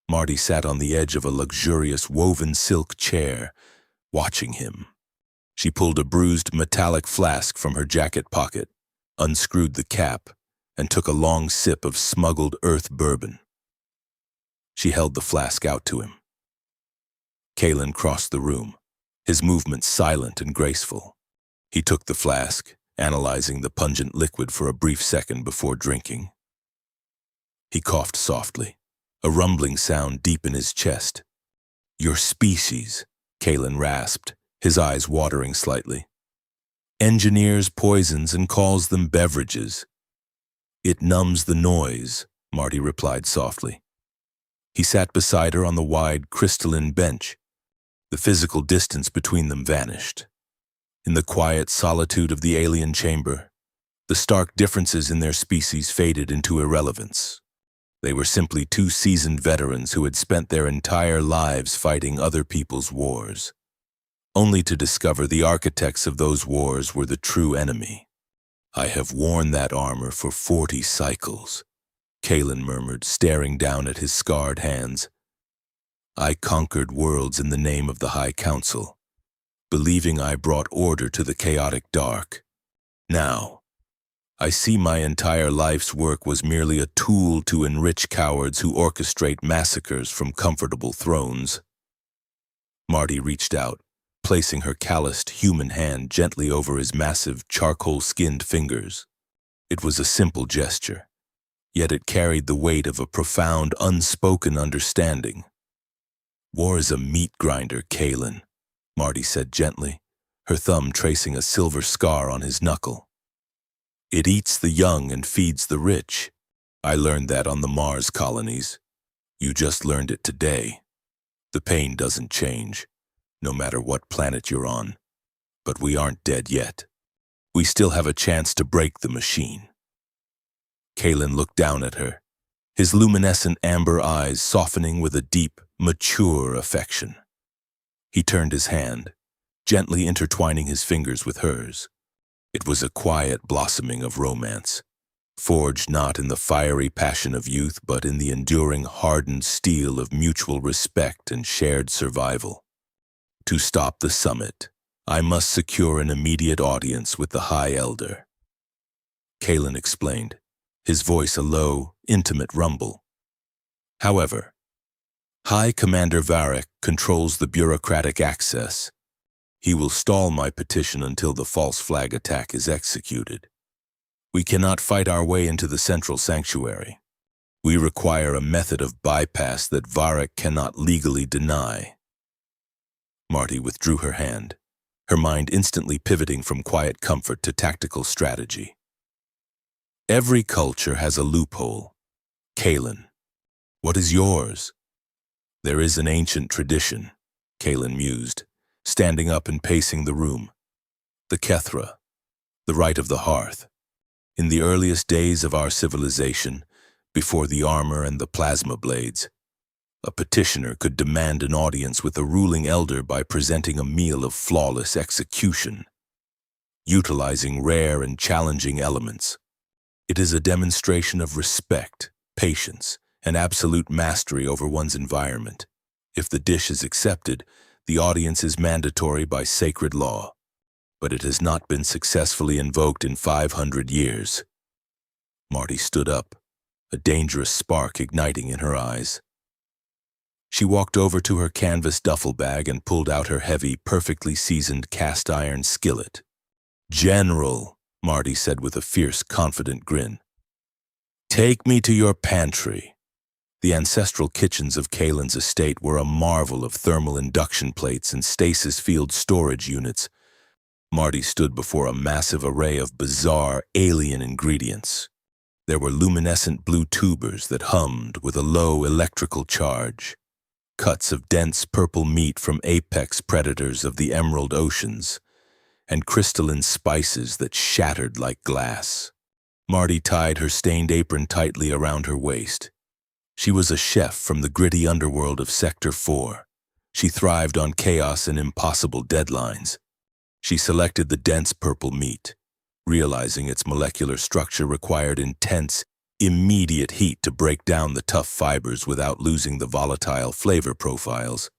Marty sat on the edge of a luxurious woven silk chair, watching him. She pulled a bruised metallic flask from her jacket pocket, unscrewed the cap, and took a long sip of smuggled earth bourbon. She held the flask out to him. Kalen crossed the room, his movements silent and graceful. He took the flask, analyzing the pungent liquid for a brief second before drinking. He coughed softly, a rumbling sound deep in his chest. "Your species," Kalen rasped, his eyes watering slightly. "Engineers poisons and calls them beverages." "It numbs the noise," Marty replied softly. He sat beside her on the wide, crystalline bench. The physical distance between them vanished. In the quiet solitude of the alien chamber, the stark differences in their species faded into irrelevance. They were simply two seasoned veterans who had spent their entire lives fighting other people's wars, only to discover the architects of those wars were the true enemy. "I have worn that armor for 40 cycles," Kalen murmured, staring down at his scarred hands. "I conquered worlds in the name of the High Council, believing I brought order to the chaotic dark. Now, I see my entire life's work was merely a tool to enrich cowards who orchestrate massacres from comfortable thrones." Marty reached out, placing her calloused human hand gently over his massive, charcoal-skinned fingers. It was a simple gesture, yet it carried the weight of a profound, unspoken understanding. "War is a meat grinder, Kalen," Marty said gently, her thumb tracing a silver scar on his knuckle. "It eats the young and feeds the rich. I learned that on the Mars colonies. You just learned it today. The pain doesn't change, no matter what planet you're on. But we aren't dead yet. We still have a chance to break the machine." Kalen looked down at her, his luminescent amber eyes softening with a deep, mature affection. He turned his hand, gently intertwining his fingers with hers. It was a quiet blossoming of romance, forged not in the fiery passion of youth, but in the enduring, hardened steel of mutual respect and shared survival. "To stop the summit, I must secure an immediate audience with the High Elder," Kalen explained, his voice a low, intimate rumble. "However, High Commander Varric controls the bureaucratic access. He will stall my petition until the false flag attack is executed. We cannot fight our way into the central sanctuary. We require a method of bypass that Varric cannot legally deny. Marty withdrew her hand, her mind instantly pivoting from quiet comfort to tactical strategy. Every culture has a loophole. Kaelin, what is yours? There is an ancient tradition, Kaelin mused, standing up and pacing the room. The Kethra, the rite of the hearth. In the earliest days of our civilization, before the armor and the plasma blades, a petitioner could demand an audience with a ruling elder by presenting a meal of flawless execution, utilizing rare and challenging elements. It is a demonstration of respect, patience, and absolute mastery over one's environment. If the dish is accepted, the audience is mandatory by sacred law, but it has not been successfully invoked in 500 years. Marty stood up, a dangerous spark igniting in her eyes. She walked over to her canvas duffel bag and pulled out her heavy, perfectly seasoned cast-iron skillet. "General," Marty said with a fierce, confident grin. "Take me to your pantry." The ancestral kitchens of Kaelin's estate were a marvel of thermal induction plates and stasis field storage units. Marty stood before a massive array of bizarre, alien ingredients. There were luminescent blue tubers that hummed with a low electrical charge, cuts of dense purple meat from apex predators of the emerald oceans, and crystalline spices that shattered like glass. Marty tied her stained apron tightly around her waist. She was a chef from the gritty underworld of Sector 4. She thrived on chaos and impossible deadlines. She selected the dense purple meat, realizing its molecular structure required intense, immediate heat to break down the tough fibers without losing the volatile flavor profiles.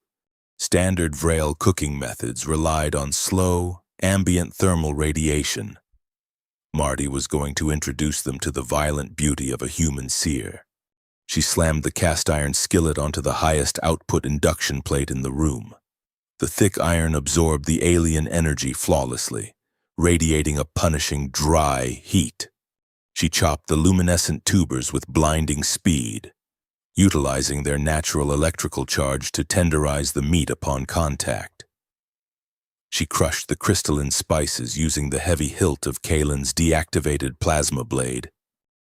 Standard Vrail cooking methods relied on slow, ambient thermal radiation. Marty was going to introduce them to the violent beauty of a human sear. She slammed the cast-iron skillet onto the highest output induction plate in the room. The thick iron absorbed the alien energy flawlessly, radiating a punishing, dry heat. She chopped the luminescent tubers with blinding speed, utilizing their natural electrical charge to tenderize the meat upon contact. She crushed the crystalline spices using the heavy hilt of Kaelin's deactivated plasma blade.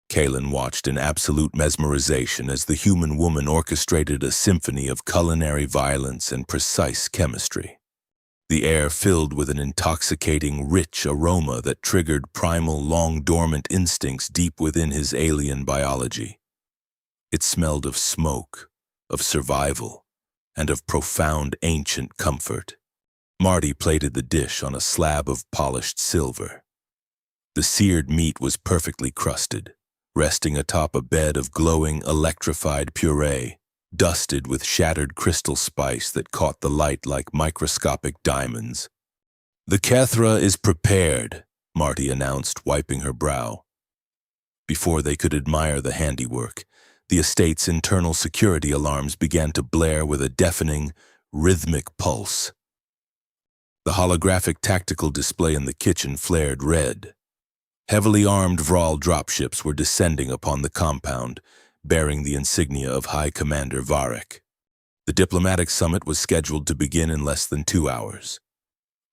Kaelin watched in absolute mesmerization as the human woman orchestrated a symphony of culinary violence and precise chemistry. The air filled with an intoxicating, rich aroma that triggered primal, long-dormant instincts deep within his alien biology. It smelled of smoke, of survival, and of profound ancient comfort. Marty plated the dish on a slab of polished silver. The seared meat was perfectly crusted, resting atop a bed of glowing, electrified puree, dusted with shattered crystal spice that caught the light like microscopic diamonds. "The Kethra is prepared," Marty announced, wiping her brow. Before they could admire the handiwork, the estate's internal security alarms began to blare with a deafening, rhythmic pulse. The holographic tactical display in the kitchen flared red. Heavily armed Vral dropships were descending upon the compound, bearing the insignia of High Commander Varric. The diplomatic summit was scheduled to begin in less than 2 hours,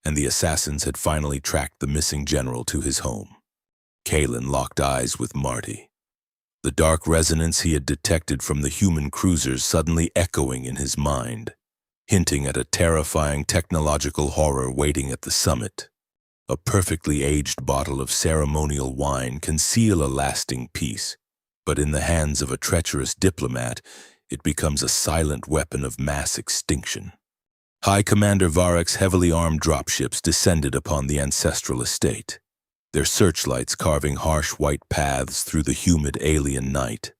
and the assassins had finally tracked the missing general to his home. Kaelin locked eyes with Marty, the dark resonance he had detected from the human cruisers suddenly echoing in his mind, hinting at a terrifying technological horror waiting at the summit. A perfectly aged bottle of ceremonial wine can seal a lasting peace, but in the hands of a treacherous diplomat, it becomes a silent weapon of mass extinction. High Commander Varric's heavily armed dropships descended upon the ancestral estate, their searchlights carving harsh white paths through the humid alien night.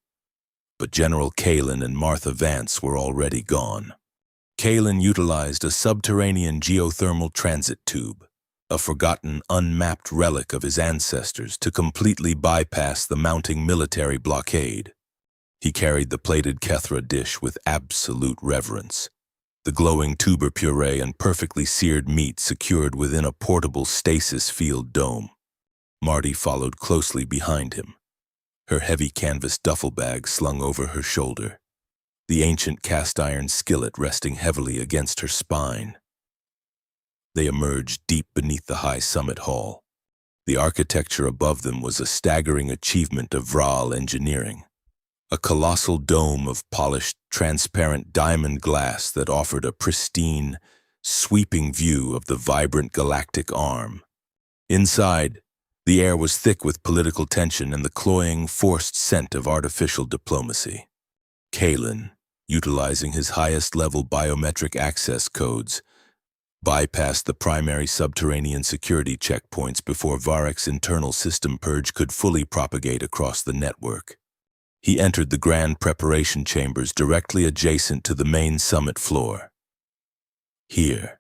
But General Kaelin and Martha Vance were already gone. Kaelin utilized a subterranean geothermal transit tube, a forgotten, unmapped relic of his ancestors, to completely bypass the mounting military blockade. He carried the plated Kethra dish with absolute reverence, the glowing tuber puree and perfectly seared meat secured within a portable stasis field dome. Marty followed closely behind him, her heavy canvas duffel bag slung over her shoulder, the ancient cast-iron skillet resting heavily against her spine. They emerged deep beneath the high summit hall. The architecture above them was a staggering achievement of Vral engineering, a colossal dome of polished, transparent diamond glass that offered a pristine, sweeping view of the vibrant galactic arm. Inside, the air was thick with political tension and the cloying, forced scent of artificial diplomacy. Kalen, utilizing his highest-level biometric access codes, bypassed the primary subterranean security checkpoints before Varek's internal system purge could fully propagate across the network. He entered the grand preparation chambers directly adjacent to the main summit floor. Here,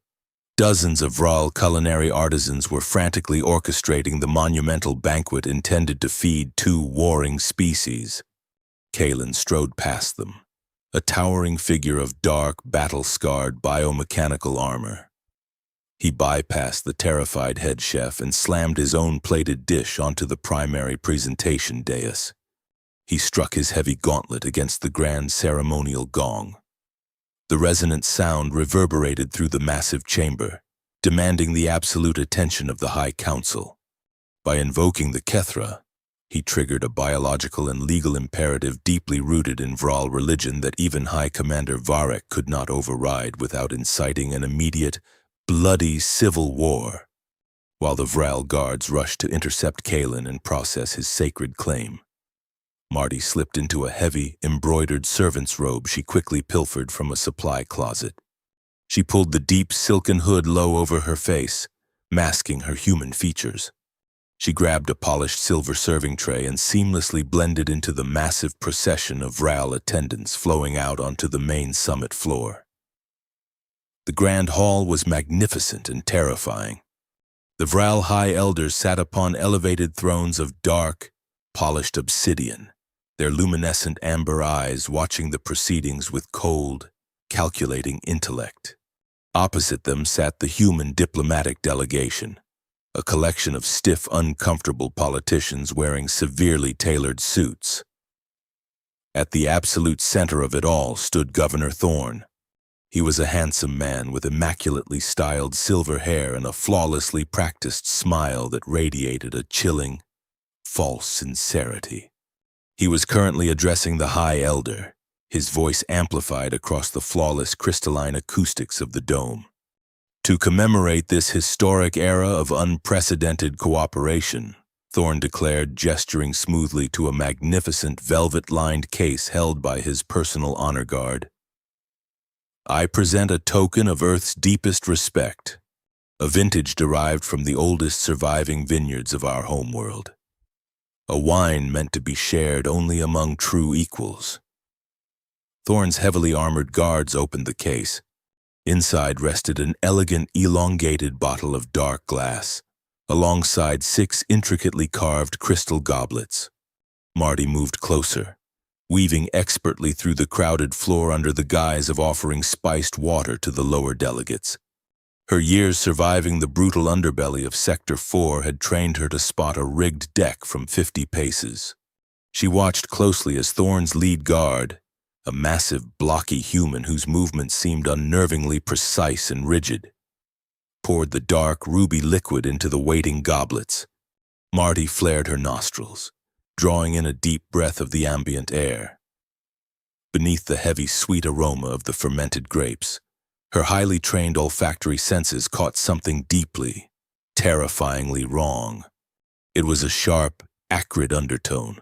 dozens of Vral culinary artisans were frantically orchestrating the monumental banquet intended to feed two warring species. Kalen strode past them, a towering figure of dark, battle-scarred biomechanical armor. He bypassed the terrified head chef and slammed his own plated dish onto the primary presentation dais. He struck his heavy gauntlet against the grand ceremonial gong. The resonant sound reverberated through the massive chamber, demanding the absolute attention of the High Council. By invoking the Kethra, he triggered a biological and legal imperative deeply rooted in Vral religion that even High Commander Varek could not override without inciting an immediate, bloody civil war, while the Vral guards rushed to intercept Kalen and process his sacred claim. Marty slipped into a heavy, embroidered servant's robe she quickly pilfered from a supply closet. She pulled the deep silken hood low over her face, masking her human features. She grabbed a polished silver serving tray and seamlessly blended into the massive procession of Vral attendants flowing out onto the main summit floor. The grand hall was magnificent and terrifying. The Vral High Elders sat upon elevated thrones of dark, polished obsidian, their luminescent amber eyes watching the proceedings with cold, calculating intellect. Opposite them sat the human diplomatic delegation, a collection of stiff, uncomfortable politicians wearing severely tailored suits. At the absolute center of it all stood Governor Thorne. He was a handsome man with immaculately styled silver hair and a flawlessly practiced smile that radiated a chilling, false sincerity. He was currently addressing the High Elder, his voice amplified across the flawless crystalline acoustics of the dome. To commemorate this historic era of unprecedented cooperation, Thorne declared, gesturing smoothly to a magnificent velvet-lined case held by his personal honor guard, "I present a token of Earth's deepest respect, a vintage derived from the oldest surviving vineyards of our homeworld. A wine meant to be shared only among true equals." Thorne's heavily armored guards opened the case. Inside rested an elegant, elongated bottle of dark glass, alongside 6 intricately carved crystal goblets. Marty moved closer, weaving expertly through the crowded floor under the guise of offering spiced water to the lower delegates. Her years surviving the brutal underbelly of Sector 4 had trained her to spot a rigged deck from 50 paces. She watched closely as Thorne's lead guard, a massive, blocky human whose movements seemed unnervingly precise and rigid, poured the dark, ruby liquid into the waiting goblets. Marty flared her nostrils, drawing in a deep breath of the ambient air. Beneath the heavy, sweet aroma of the fermented grapes, her highly trained olfactory senses caught something deeply, terrifyingly wrong. It was a sharp, acrid undertone,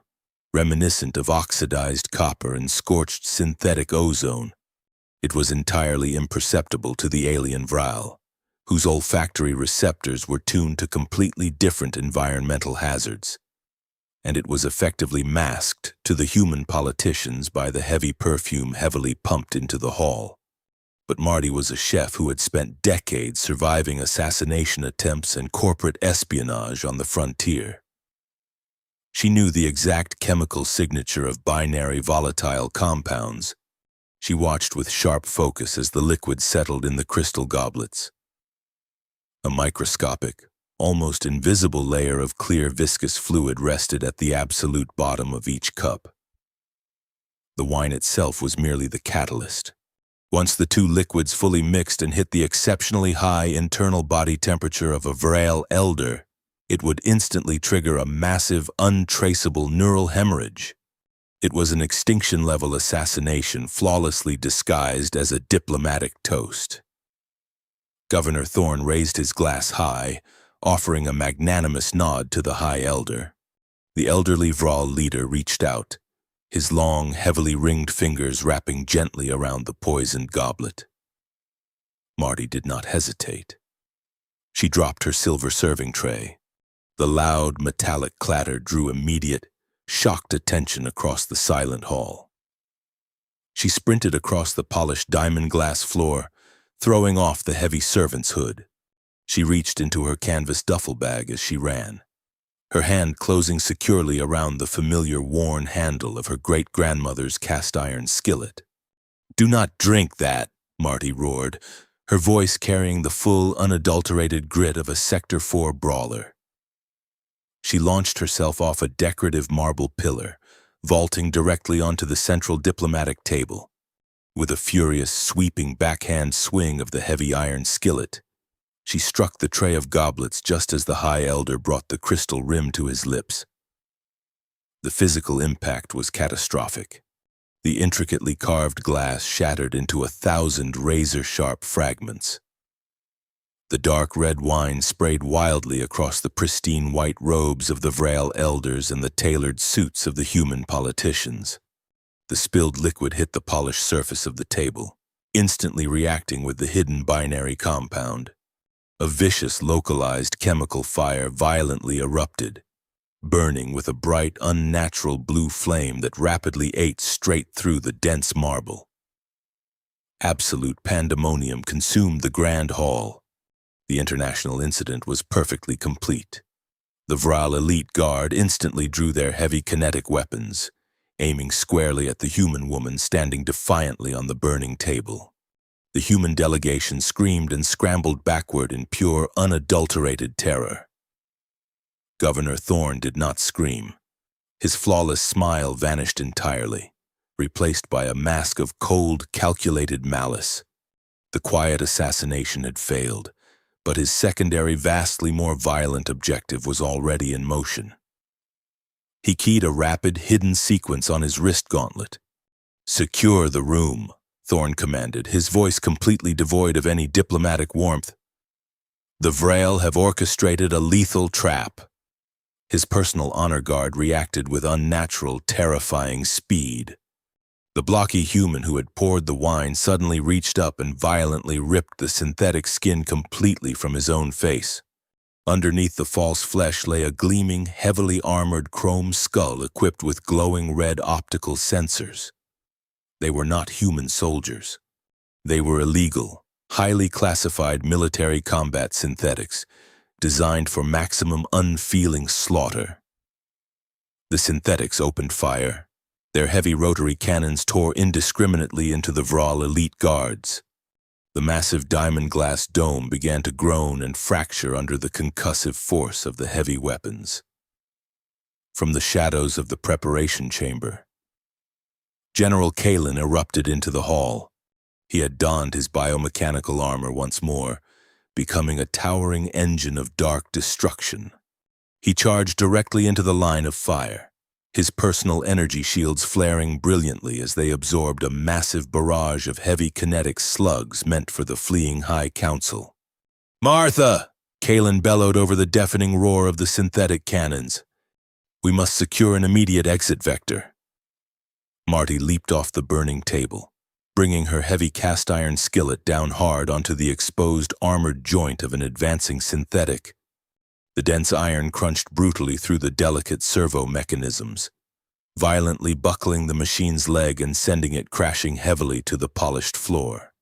reminiscent of oxidized copper and scorched synthetic ozone. It was entirely imperceptible to the alien Vral, whose olfactory receptors were tuned to completely different environmental hazards. And it was effectively masked to the human politicians by the heavy perfume heavily pumped into the hall. But Marty was a chef who had spent decades surviving assassination attempts and corporate espionage on the frontier. She knew the exact chemical signature of binary volatile compounds. She watched with sharp focus as the liquid settled in the crystal goblets. A microscopic, almost invisible layer of clear viscous fluid rested at the absolute bottom of each cup. The wine itself was merely the catalyst. Once the two liquids fully mixed and hit the exceptionally high internal body temperature of a virile elder, it would instantly trigger a massive, untraceable neural hemorrhage. It was an extinction-level assassination flawlessly disguised as a diplomatic toast. Governor Thorne raised his glass high, offering a magnanimous nod to the High Elder. The elderly Vral leader reached out, his long, heavily ringed fingers wrapping gently around the poisoned goblet. Marty did not hesitate. She dropped her silver serving tray. The loud, metallic clatter drew immediate, shocked attention across the silent hall. She sprinted across the polished diamond glass floor, throwing off the heavy servant's hood. She reached into her canvas duffel bag as she ran, her hand closing securely around the familiar worn handle of her great-grandmother's cast-iron skillet. "Do not drink that," Marty roared, her voice carrying the full, unadulterated grit of a Sector 4 brawler. She launched herself off a decorative marble pillar, vaulting directly onto the central diplomatic table. With a furious, sweeping backhand swing of the heavy iron skillet, she struck the tray of goblets just as the High Elder brought the crystal rim to his lips. The physical impact was catastrophic. The intricately carved glass shattered into 1,000 razor-sharp fragments. The dark red wine sprayed wildly across the pristine white robes of the Vrail elders and the tailored suits of the human politicians. The spilled liquid hit the polished surface of the table, instantly reacting with the hidden binary compound. A vicious, localized chemical fire violently erupted, burning with a bright, unnatural blue flame that rapidly ate straight through the dense marble. Absolute pandemonium consumed the grand hall. The international incident was perfectly complete. The Vral elite guard instantly drew their heavy kinetic weapons, aiming squarely at the human woman standing defiantly on the burning table. The human delegation screamed and scrambled backward in pure, unadulterated terror. Governor Thorne did not scream. His flawless smile vanished entirely, replaced by a mask of cold, calculated malice. The quiet assassination had failed, but his secondary, vastly more violent objective was already in motion. He keyed a rapid, hidden sequence on his wrist gauntlet. "Secure the room," Thorne commanded, his voice completely devoid of any diplomatic warmth. "The Vrail have orchestrated a lethal trap." His personal honor guard reacted with unnatural, terrifying speed. The blocky human who had poured the wine suddenly reached up and violently ripped the synthetic skin completely from his own face. Underneath the false flesh lay a gleaming, heavily armored chrome skull equipped with glowing red optical sensors. They were not human soldiers. They were illegal, highly classified military combat synthetics, designed for maximum unfeeling slaughter. The synthetics opened fire. Their heavy rotary cannons tore indiscriminately into the Vral elite guards. The massive diamond glass dome began to groan and fracture under the concussive force of the heavy weapons. From the shadows of the preparation chamber, General Kalen erupted into the hall. He had donned his biomechanical armor once more, becoming a towering engine of dark destruction. He charged directly into the line of fire, his personal energy shields flaring brilliantly as they absorbed a massive barrage of heavy kinetic slugs meant for the fleeing High Council. "Martha!" Kalen bellowed over the deafening roar of the synthetic cannons. "We must secure an immediate exit vector." Marty leaped off the burning table, bringing her heavy cast-iron skillet down hard onto the exposed armored joint of an advancing synthetic. The dense iron crunched brutally through the delicate servo mechanisms, violently buckling the machine's leg and sending it crashing heavily to the polished floor.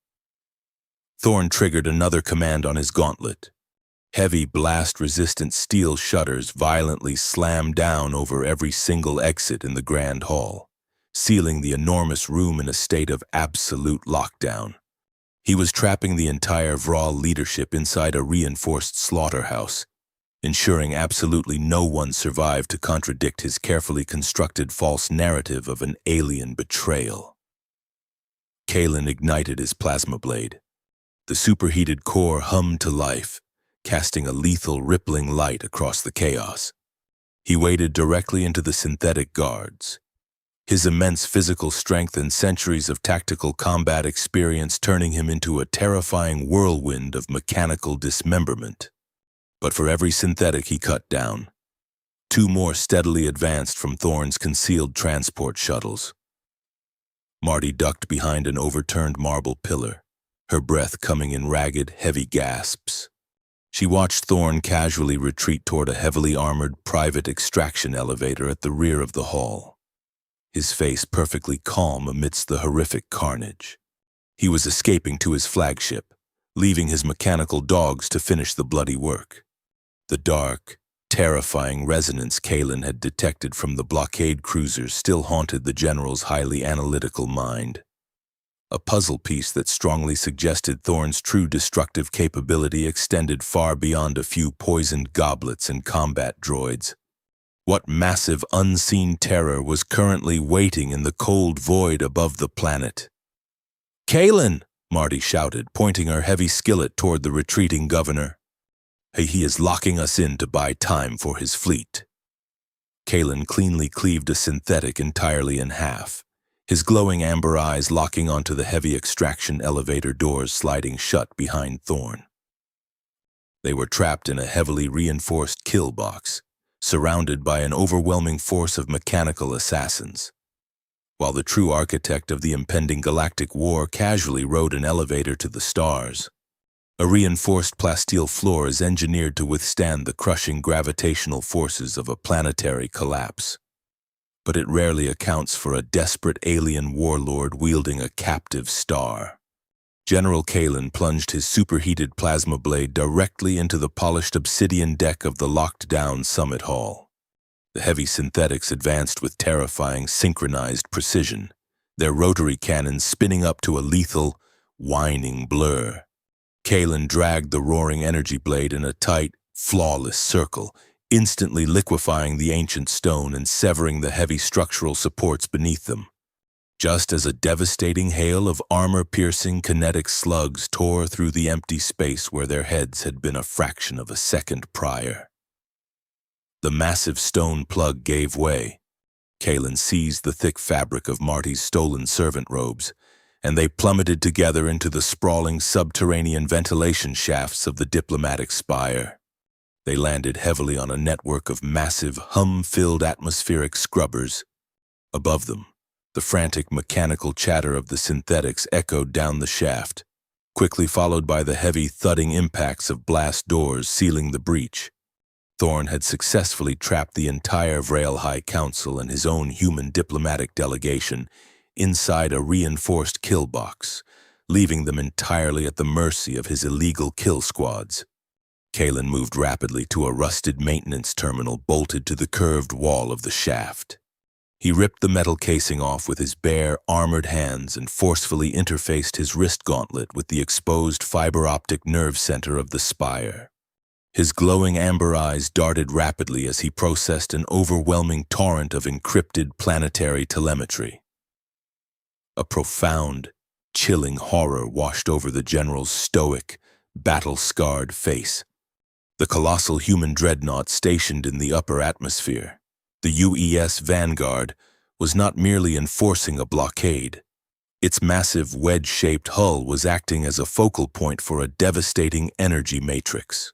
Thorne triggered another command on his gauntlet. Heavy, blast-resistant steel shutters violently slammed down over every single exit in the grand hall, sealing the enormous room in a state of absolute lockdown. He was trapping the entire Vral leadership inside a reinforced slaughterhouse, ensuring absolutely no one survived to contradict his carefully constructed false narrative of an alien betrayal. Kalen ignited his plasma blade. The superheated core hummed to life, casting a lethal rippling light across the chaos. He waded directly into the synthetic guards, his immense physical strength and centuries of tactical combat experience turning him into a terrifying whirlwind of mechanical dismemberment. But for every synthetic he cut down, two more steadily advanced from Thorne's concealed transport shuttles. Marty ducked behind an overturned marble pillar, her breath coming in ragged, heavy gasps. She watched Thorne casually retreat toward a heavily armored private extraction elevator at the rear of the hall, his face perfectly calm amidst the horrific carnage. He was escaping to his flagship, leaving his mechanical dogs to finish the bloody work. The dark, terrifying resonance Kalen had detected from the blockade cruisers still haunted the general's highly analytical mind. A puzzle piece that strongly suggested Thorne's true destructive capability extended far beyond a few poisoned goblets and combat droids. What massive unseen terror was currently waiting in the cold void above the planet? "Kalen!" Marty shouted, pointing her heavy skillet toward the retreating governor. "He is locking us in to buy time for his fleet." Kalen cleanly cleaved a synthetic entirely in half, his glowing amber eyes locking onto the heavy extraction elevator doors sliding shut behind Thorne. They were trapped in a heavily reinforced kill box, surrounded by an overwhelming force of mechanical assassins. While the true architect of the impending galactic war casually rode an elevator to the stars, a reinforced plasteel floor is engineered to withstand the crushing gravitational forces of a planetary collapse. But it rarely accounts for a desperate alien warlord wielding a captive star. General Kalen plunged his superheated plasma blade directly into the polished obsidian deck of the locked-down summit hall. The heavy synthetics advanced with terrifying synchronized precision, their rotary cannons spinning up to a lethal, whining blur. Kalen dragged the roaring energy blade in a tight, flawless circle, instantly liquefying the ancient stone and severing the heavy structural supports beneath them. Just as a devastating hail of armor-piercing kinetic slugs tore through the empty space where their heads had been a fraction of a second prior. The massive stone plug gave way. Kalen seized the thick fabric of Marty's stolen servant robes, and they plummeted together into the sprawling subterranean ventilation shafts of the diplomatic spire. They landed heavily on a network of massive, hum-filled atmospheric scrubbers. Above them, the frantic mechanical chatter of the synthetics echoed down the shaft, quickly followed by the heavy thudding impacts of blast doors sealing the breach. Thorne had successfully trapped the entire Vrail High Council and his own human diplomatic delegation inside a reinforced kill box, leaving them entirely at the mercy of his illegal kill squads. Kalen moved rapidly to a rusted maintenance terminal bolted to the curved wall of the shaft. He ripped the metal casing off with his bare, armored hands and forcefully interfaced his wrist gauntlet with the exposed fiber-optic nerve center of the spire. His glowing amber eyes darted rapidly as he processed an overwhelming torrent of encrypted planetary telemetry. A profound, chilling horror washed over the general's stoic, battle-scarred face. The colossal human dreadnought stationed in the upper atmosphere, the UES Vanguard, was not merely enforcing a blockade. Its massive wedge-shaped hull was acting as a focal point for a devastating energy matrix.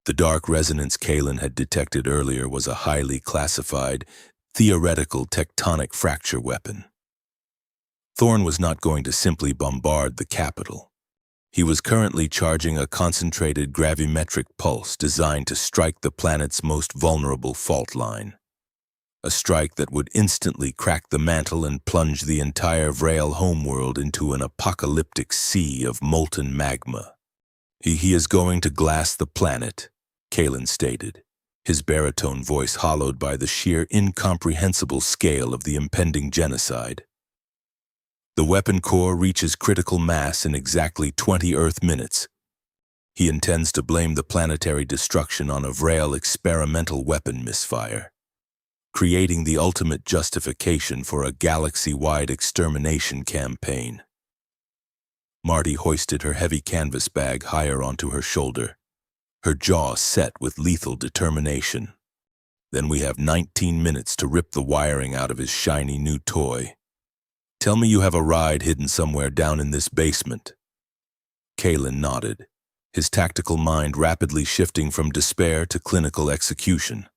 The dark resonance Kalen had detected earlier was a highly classified, theoretical tectonic fracture weapon. Thorne was not going to simply bombard the capital. He was currently charging a concentrated gravimetric pulse designed to strike the planet's most vulnerable fault line. A strike that would instantly crack the mantle and plunge the entire Vrail homeworld into an apocalyptic sea of molten magma. He is going to glass the planet, Kalen stated, his baritone voice hollowed by the sheer incomprehensible scale of the impending genocide. The weapon core reaches critical mass in exactly 20 Earth minutes. He intends to blame the planetary destruction on a Vrel experimental weapon misfire, creating the ultimate justification for a galaxy-wide extermination campaign. Marty hoisted her heavy canvas bag higher onto her shoulder, her jaw set with lethal determination. Then we have 19 minutes to rip the wiring out of his shiny new toy. Tell me you have a ride hidden somewhere down in this basement. Kalen nodded, his tactical mind rapidly shifting from despair to clinical execution.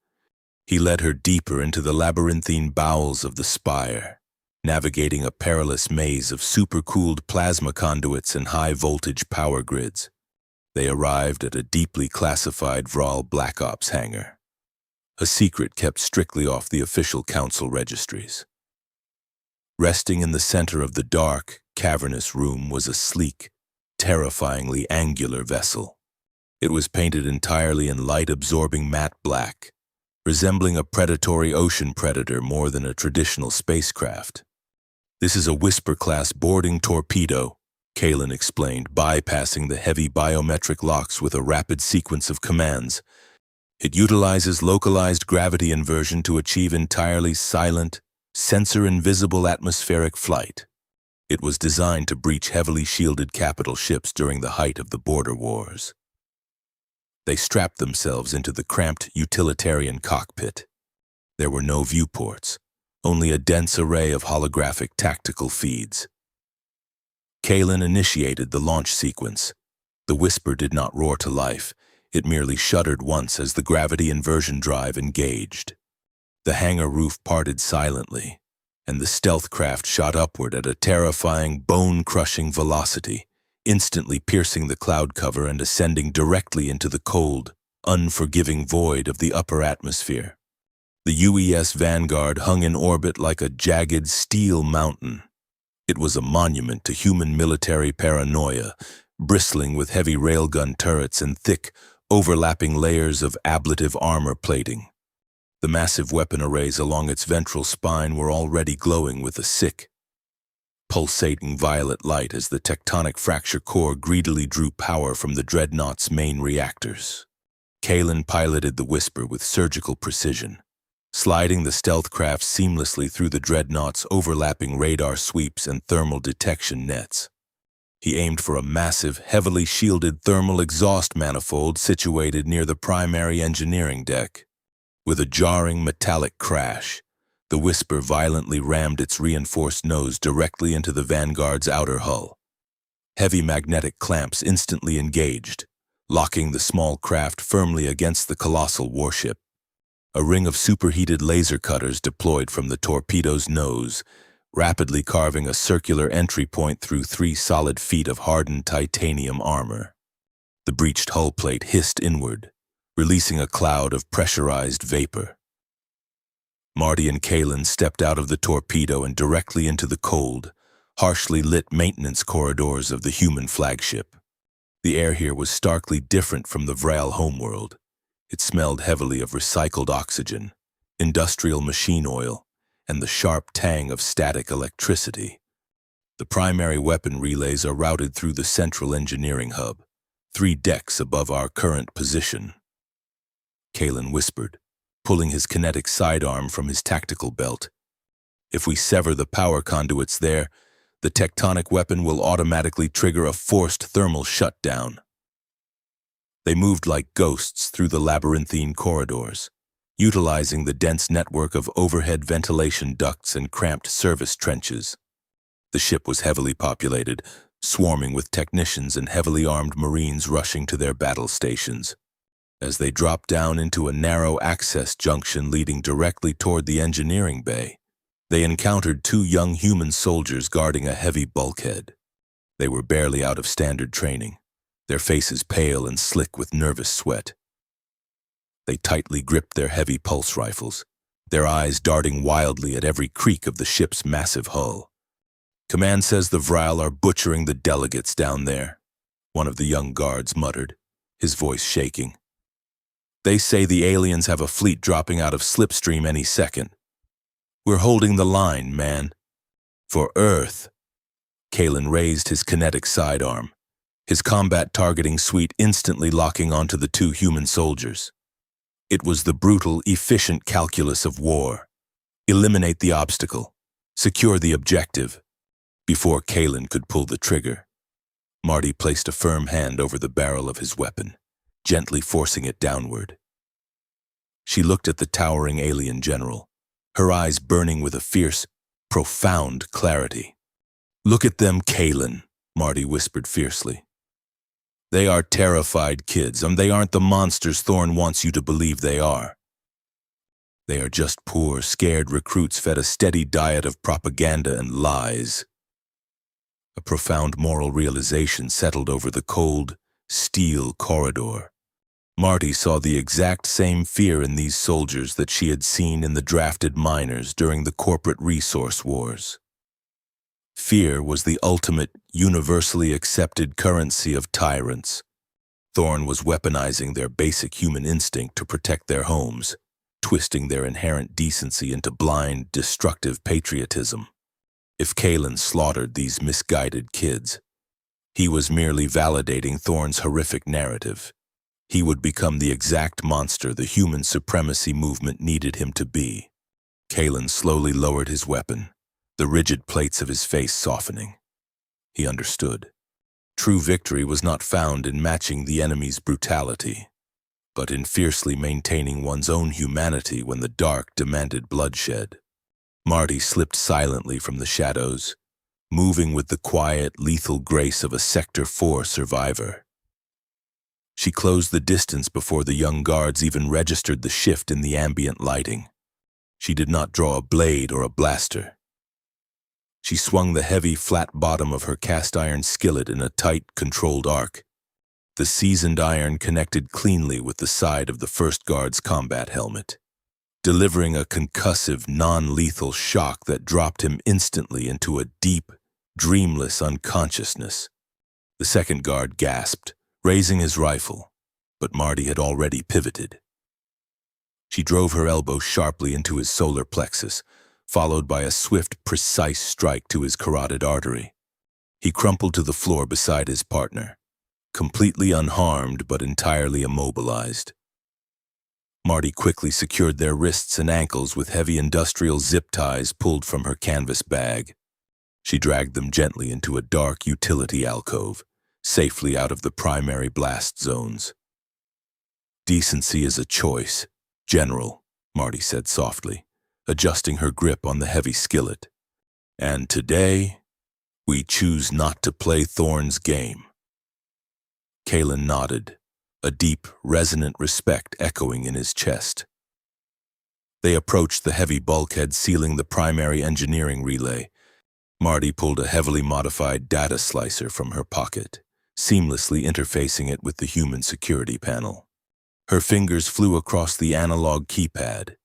He led her deeper into the labyrinthine bowels of the spire, navigating a perilous maze of supercooled plasma conduits and high-voltage power grids. They arrived at a deeply classified Vril Black Ops hangar, a secret kept strictly off the official council registries. Resting in the center of the dark, cavernous room was a sleek, terrifyingly angular vessel. It was painted entirely in light-absorbing matte black, resembling a predatory ocean predator more than a traditional spacecraft. "This is a Whisper-class boarding torpedo," Kalen explained, bypassing the heavy biometric locks with a rapid sequence of commands. "It utilizes localized gravity inversion to achieve entirely silent, sensor-invisible atmospheric flight. It was designed to breach heavily shielded capital ships during the height of the border wars." They strapped themselves into the cramped utilitarian cockpit. There were no viewports, only a dense array of holographic tactical feeds. Kalen initiated the launch sequence. The Whisper did not roar to life. It merely shuddered once as the gravity inversion drive engaged. The hangar roof parted silently, and the stealth craft shot upward at a terrifying, bone-crushing velocity, instantly piercing the cloud cover and ascending directly into the cold, unforgiving void of the upper atmosphere. The UES Vanguard hung in orbit like a jagged steel mountain. It was a monument to human military paranoia, bristling with heavy railgun turrets and thick, overlapping layers of ablative armor plating. The massive weapon arrays along its ventral spine were already glowing with a sick, pulsating violet light as the tectonic fracture core greedily drew power from the dreadnought's main reactors. Kalen piloted the Whisper with surgical precision, sliding the stealth craft seamlessly through the dreadnought's overlapping radar sweeps and thermal detection nets. He aimed for a massive, heavily shielded thermal exhaust manifold situated near the primary engineering deck. With a jarring metallic crash, the Whisper violently rammed its reinforced nose directly into the Vanguard's outer hull. Heavy magnetic clamps instantly engaged, locking the small craft firmly against the colossal warship. A ring of superheated laser cutters deployed from the torpedo's nose, rapidly carving a circular entry point through 3 solid feet of hardened titanium armor. The breached hull plate hissed inward, releasing a cloud of pressurized vapor. Marty and Kalen stepped out of the torpedo and directly into the cold, harshly lit maintenance corridors of the human flagship. The air here was starkly different from the Vrel homeworld. It smelled heavily of recycled oxygen, industrial machine oil, and the sharp tang of static electricity. The primary weapon relays are routed through the central engineering hub, 3 decks above our current position. Kalen whispered, pulling his kinetic sidearm from his tactical belt. "If we sever the power conduits there, the tectonic weapon will automatically trigger a forced thermal shutdown." They moved like ghosts through the labyrinthine corridors, utilizing the dense network of overhead ventilation ducts and cramped service trenches. The ship was heavily populated, swarming with technicians and heavily armed Marines rushing to their battle stations. As they dropped down into a narrow access junction leading directly toward the engineering bay, they encountered 2 young human soldiers guarding a heavy bulkhead. They were barely out of standard training, their faces pale and slick with nervous sweat. They tightly gripped their heavy pulse rifles, their eyes darting wildly at every creak of the ship's massive hull. "Command says the Vril are butchering the delegates down there," one of the young guards muttered, his voice shaking. "They say the aliens have a fleet dropping out of Slipstream any second. We're holding the line, man. For Earth." Kalen raised his kinetic sidearm, his combat targeting suite instantly locking onto the two human soldiers. It was the brutal, efficient calculus of war. Eliminate the obstacle. Secure the objective. Before Kalen could pull the trigger, Marty placed a firm hand over the barrel of his weapon, gently forcing it downward. She looked at the towering alien general, her eyes burning with a fierce, profound clarity. "Look at them, Kalen," Marty whispered fiercely. "They are terrified kids, and they aren't the monsters Thorn wants you to believe they are. They are just poor, scared recruits fed a steady diet of propaganda and lies." A profound moral realization settled over the cold, steel corridor. Marty saw the exact same fear in these soldiers that she had seen in the drafted miners during the corporate resource wars. Fear was the ultimate, universally accepted currency of tyrants. Thorn was weaponizing their basic human instinct to protect their homes, twisting their inherent decency into blind, destructive patriotism. If Kalen slaughtered these misguided kids, he was merely validating Thorn's horrific narrative. He would become the exact monster the human supremacy movement needed him to be. Kalen slowly lowered his weapon, the rigid plates of his face softening. He understood. True victory was not found in matching the enemy's brutality, but in fiercely maintaining one's own humanity when the dark demanded bloodshed. Marty slipped silently from the shadows, moving with the quiet, lethal grace of a Sector 4 survivor. She closed the distance before the young guards even registered the shift in the ambient lighting. She did not draw a blade or a blaster. She swung the heavy, flat bottom of her cast-iron skillet in a tight, controlled arc. The seasoned iron connected cleanly with the side of the first guard's combat helmet, delivering a concussive, non-lethal shock that dropped him instantly into a deep, dreamless unconsciousness. The second guard gasped, raising his rifle, but Marty had already pivoted. She drove her elbow sharply into his solar plexus, followed by a swift, precise strike to his carotid artery. He crumpled to the floor beside his partner, completely unharmed but entirely immobilized. Marty quickly secured their wrists and ankles with heavy industrial zip ties pulled from her canvas bag. She dragged them gently into a dark utility alcove, safely out of the primary blast zones. "Decency is a choice, General," Marty said softly, adjusting her grip on the heavy skillet. "And today, we choose not to play Thorn's game." Kalen nodded, a deep, resonant respect echoing in his chest. They approached the heavy bulkhead sealing the primary engineering relay. Marty pulled a heavily modified data slicer from her pocket, seamlessly interfacing it with the human security panel. Her fingers flew across the analog keypad,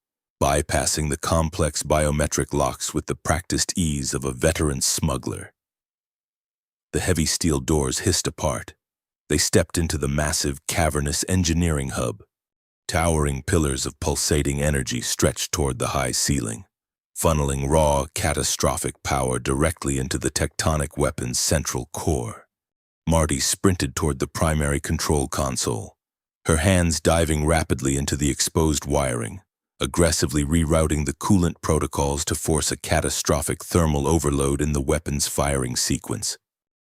bypassing the complex biometric locks with the practiced ease of a veteran smuggler. The heavy steel doors hissed apart. They stepped into the massive, cavernous engineering hub. Towering pillars of pulsating energy stretched toward the high ceiling, funneling raw, catastrophic power directly into the tectonic weapon's central core. Marty sprinted toward the primary control console, her hands diving rapidly into the exposed wiring, aggressively rerouting the coolant protocols to force a catastrophic thermal overload in the weapon's firing sequence.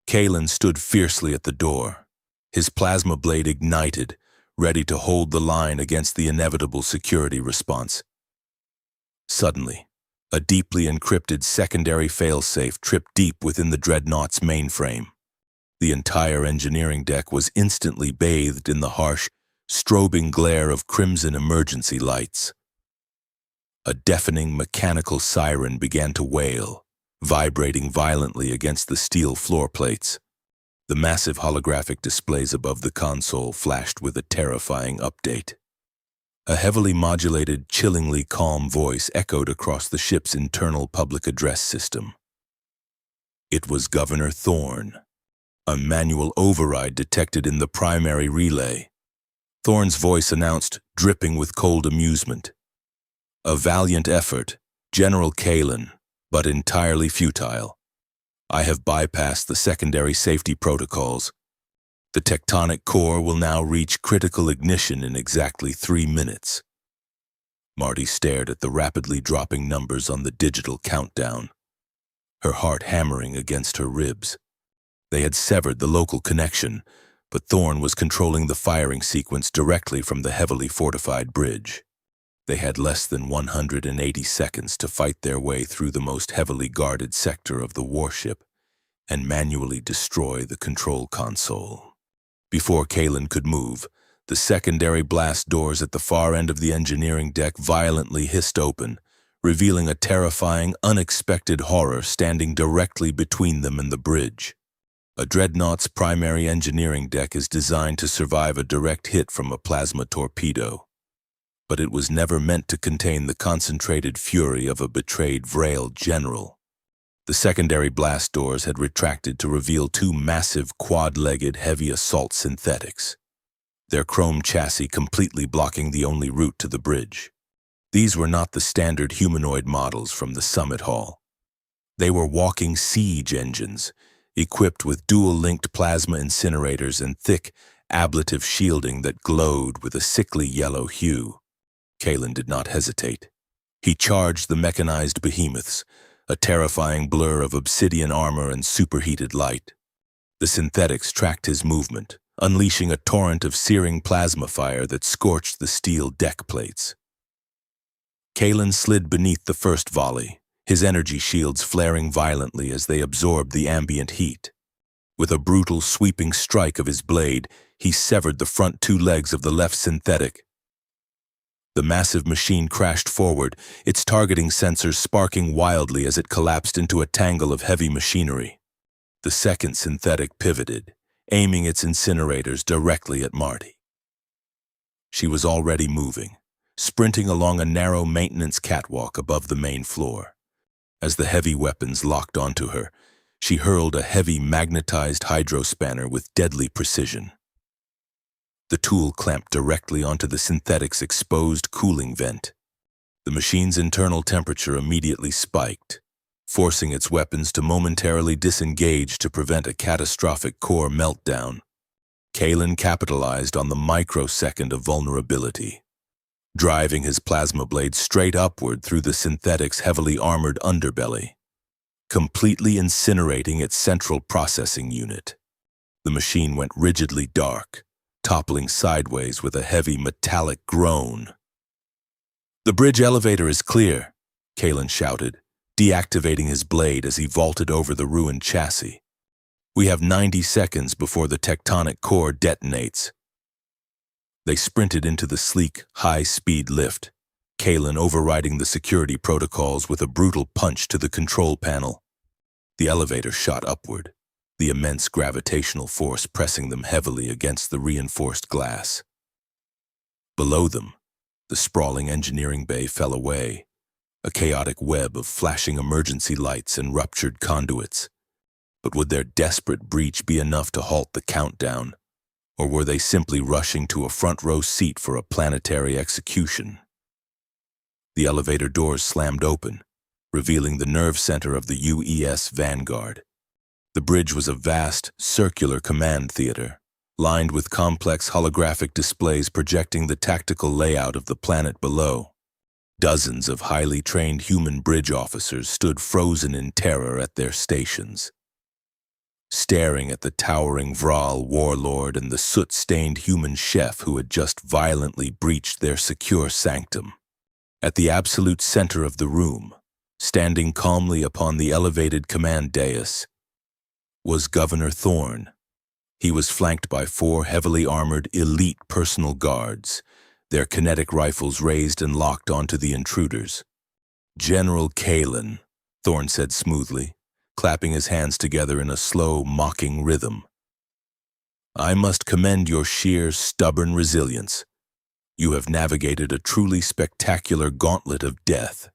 Kalen stood fiercely at the door, his plasma blade ignited, ready to hold the line against the inevitable security response. Suddenly, a deeply encrypted secondary failsafe tripped deep within the dreadnought's mainframe. The entire engineering deck was instantly bathed in the harsh, strobing glare of crimson emergency lights. A deafening mechanical siren began to wail, vibrating violently against the steel floor plates. The massive holographic displays above the console flashed with a terrifying update. A heavily modulated, chillingly calm voice echoed across the ship's internal public address system. It was Governor Thorn. A manual override detected in the primary relay. Thorn's voice announced, dripping with cold amusement. "A valiant effort, General Kalen, but entirely futile. I have bypassed the secondary safety protocols. The tectonic core will now reach critical ignition in exactly 3 minutes. Marty stared at the rapidly dropping numbers on the digital countdown, her heart hammering against her ribs. They had severed the local connection, but Thorne was controlling the firing sequence directly from the heavily fortified bridge. They had less than 180 seconds to fight their way through the most heavily guarded sector of the warship and manually destroy the control console. Before Kalen could move, the secondary blast doors at the far end of the engineering deck violently hissed open, revealing a terrifying, unexpected horror standing directly between them and the bridge. A dreadnought's primary engineering deck is designed to survive a direct hit from a plasma torpedo, but it was never meant to contain the concentrated fury of a betrayed Vrail general. The secondary blast doors had retracted to reveal 2 massive quad-legged heavy assault synthetics, their chrome chassis completely blocking the only route to the bridge. These were not the standard humanoid models from the summit hall. They were walking siege engines, equipped with dual-linked plasma incinerators and thick, ablative shielding that glowed with a sickly yellow hue. Kalen did not hesitate. He charged the mechanized behemoths, a terrifying blur of obsidian armor and superheated light. The synthetics tracked his movement, unleashing a torrent of searing plasma fire that scorched the steel deck plates. Kalen slid beneath the first volley, his energy shields flaring violently as they absorbed the ambient heat. With a brutal, sweeping strike of his blade, he severed the front 2 legs of the left synthetic. The massive machine crashed forward, its targeting sensors sparking wildly as it collapsed into a tangle of heavy machinery. The second synthetic pivoted, aiming its incinerators directly at Marty. She was already moving, sprinting along a narrow maintenance catwalk above the main floor. As the heavy weapons locked onto her, she hurled a heavy magnetized hydrospanner with deadly precision. The tool clamped directly onto the synthetic's exposed cooling vent. The machine's internal temperature immediately spiked, forcing its weapons to momentarily disengage to prevent a catastrophic core meltdown. Kalen capitalized on the microsecond of vulnerability, driving his plasma blade straight upward through the synthetic's heavily armored underbelly, completely incinerating its central processing unit. The machine went rigidly dark, toppling sideways with a heavy metallic groan. "The bridge elevator is clear," Kalen shouted, deactivating his blade as he vaulted over the ruined chassis. "We have 90 seconds before the tectonic core detonates." They sprinted into the sleek, high-speed lift, Kalen overriding the security protocols with a brutal punch to the control panel. The elevator shot upward, the immense gravitational force pressing them heavily against the reinforced glass. Below them, the sprawling engineering bay fell away, a chaotic web of flashing emergency lights and ruptured conduits. But would their desperate breach be enough to halt the countdown, or were they simply rushing to a front-row seat for a planetary execution? The elevator doors slammed open, revealing the nerve center of the UES Vanguard. The bridge was a vast, circular command theater, lined with complex holographic displays projecting the tactical layout of the planet below. Dozens of highly trained human bridge officers stood frozen in terror at their stations, staring at the towering Vraal warlord and the soot-stained human chef who had just violently breached their secure sanctum. At the absolute center of the room, standing calmly upon the elevated command dais, was Governor Thorne. He was flanked by 4 heavily armored elite personal guards, their kinetic rifles raised and locked onto the intruders. "General Kalen," Thorne said smoothly, clapping his hands together in a slow, mocking rhythm. "I must commend your sheer, stubborn resilience. You have navigated a truly spectacular gauntlet of death.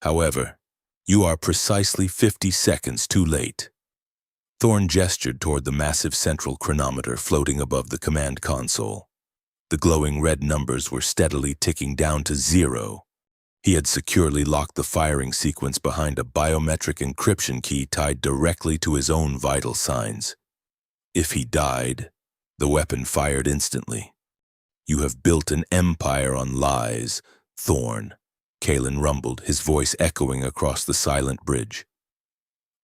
However, you are precisely 50 seconds too late." Thorne gestured toward the massive central chronometer floating above the command console. The glowing red numbers were steadily ticking down to 0. He had securely locked the firing sequence behind a biometric encryption key tied directly to his own vital signs. If he died, The weapon fired instantly. "You have built an empire on lies, Thorn," Kalen rumbled, his voice echoing across the silent bridge.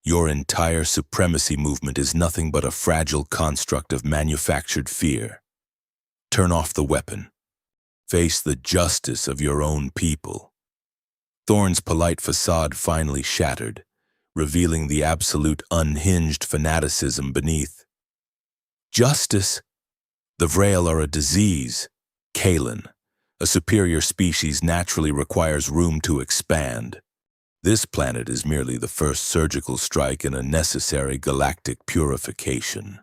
"Your entire supremacy movement is nothing but a fragile construct of manufactured fear. Turn off the weapon. Face the justice of your own people." Thorn's polite facade finally shattered, revealing the absolute unhinged fanaticism beneath. "Justice? The Vrail are a disease, Kalen. A superior species naturally requires room to expand. This planet is merely the first surgical strike in a necessary galactic purification."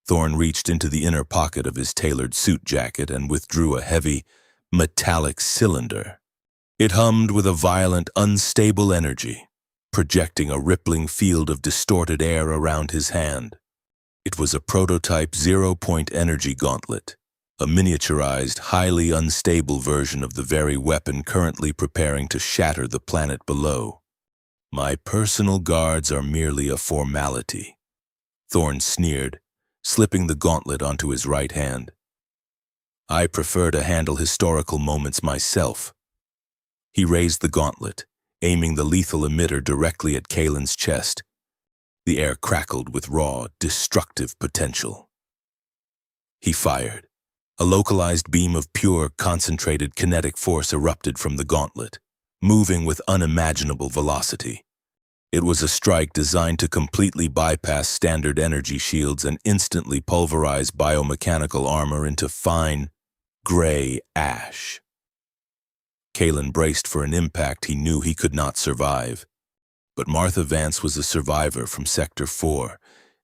Thorn reached into the inner pocket of his tailored suit jacket and withdrew a heavy, metallic cylinder. It hummed with a violent, unstable energy, projecting a rippling field of distorted air around his hand. It was a prototype zero-point energy gauntlet, a miniaturized, highly unstable version of the very weapon currently preparing to shatter the planet below. "My personal guards are merely a formality," Thorn sneered, slipping the gauntlet onto his right hand. "I prefer to handle historical moments myself." He raised the gauntlet, aiming the lethal emitter directly at Kalen's chest. The air crackled with raw, destructive potential. He fired. A localized beam of pure, concentrated kinetic force erupted from the gauntlet, moving with unimaginable velocity. It was a strike designed to completely bypass standard energy shields and instantly pulverize biomechanical armor into fine, gray ash. Kalen braced for an impact he knew he could not survive. But Martha Vance was a survivor from Sector 4,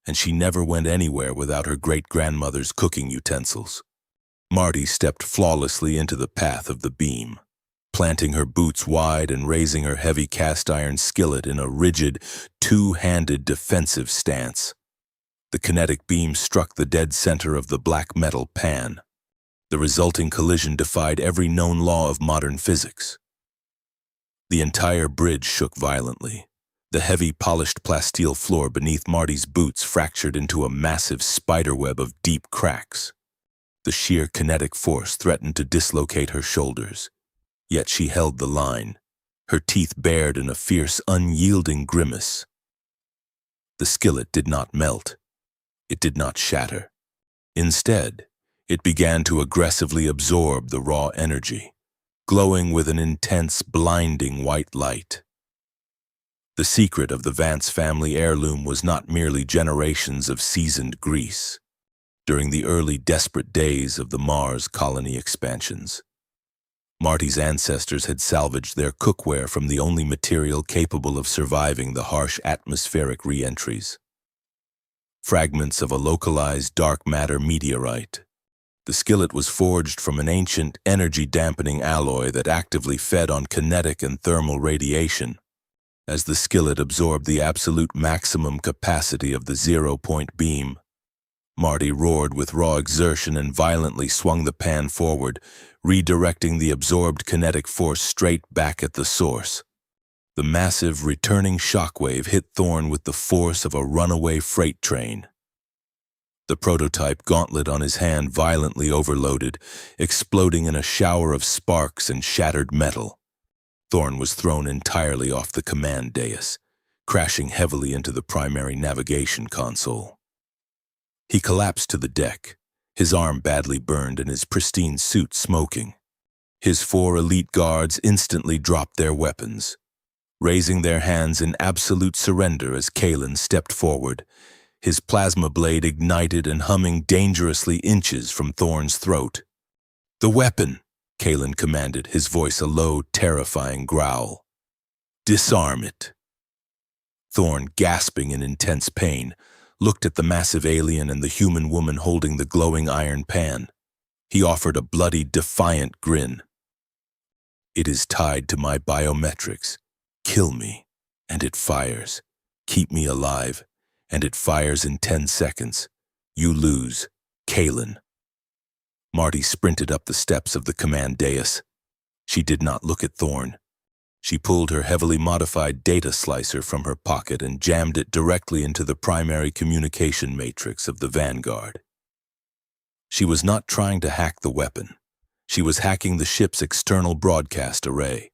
and she never went anywhere without her great-grandmother's cooking utensils. Marty stepped flawlessly into the path of the beam, planting her boots wide and raising her heavy cast-iron skillet in a rigid, two-handed defensive stance. The kinetic beam struck the dead center of the black metal pan. The resulting collision defied every known law of modern physics. The entire bridge shook violently. The heavy, polished plasteel floor beneath Marty's boots fractured into a massive spiderweb of deep cracks. The sheer kinetic force threatened to dislocate her shoulders. Yet she held the line, her teeth bared in a fierce, unyielding grimace. The skillet did not melt. It did not shatter. Instead, it began to aggressively absorb the raw energy, glowing with an intense, blinding white light. The secret of the Vance family heirloom was not merely generations of seasoned grease. During the early, desperate days of the Mars colony expansions, Marty's ancestors had salvaged their cookware from the only material capable of surviving the harsh atmospheric re-entries. Fragments of a localized dark matter meteorite. The skillet was forged from an ancient, energy-dampening alloy that actively fed on kinetic and thermal radiation. As the skillet absorbed the absolute maximum capacity of the zero-point beam, Marty roared with raw exertion and violently swung the pan forward, redirecting the absorbed kinetic force straight back at the source. The massive, returning shockwave hit Thorn with the force of a runaway freight train. The prototype gauntlet on his hand violently overloaded, exploding in a shower of sparks and shattered metal. Thorn was thrown entirely off the command dais, crashing heavily into the primary navigation console. He collapsed to the deck, his arm badly burned and his pristine suit smoking. His 4 elite guards instantly dropped their weapons, raising their hands in absolute surrender as Kalen stepped forward, his plasma blade ignited and humming dangerously inches from Thorn's throat. "The weapon," Kalen commanded, his voice a low, terrifying growl. "Disarm it." Thorn, gasping in intense pain, looked at the massive alien and the human woman holding the glowing iron pan. He offered a bloody, defiant grin. "It is tied to my biometrics. Kill me, and it fires. Keep me alive, and it fires in 10 seconds. You lose. Kalen." Marty sprinted up the steps of the command dais. She did not look at Thorn. She pulled her heavily modified data slicer from her pocket and jammed it directly into the primary communication matrix of the Vanguard. She was not trying to hack the weapon. She was hacking the ship's external broadcast array.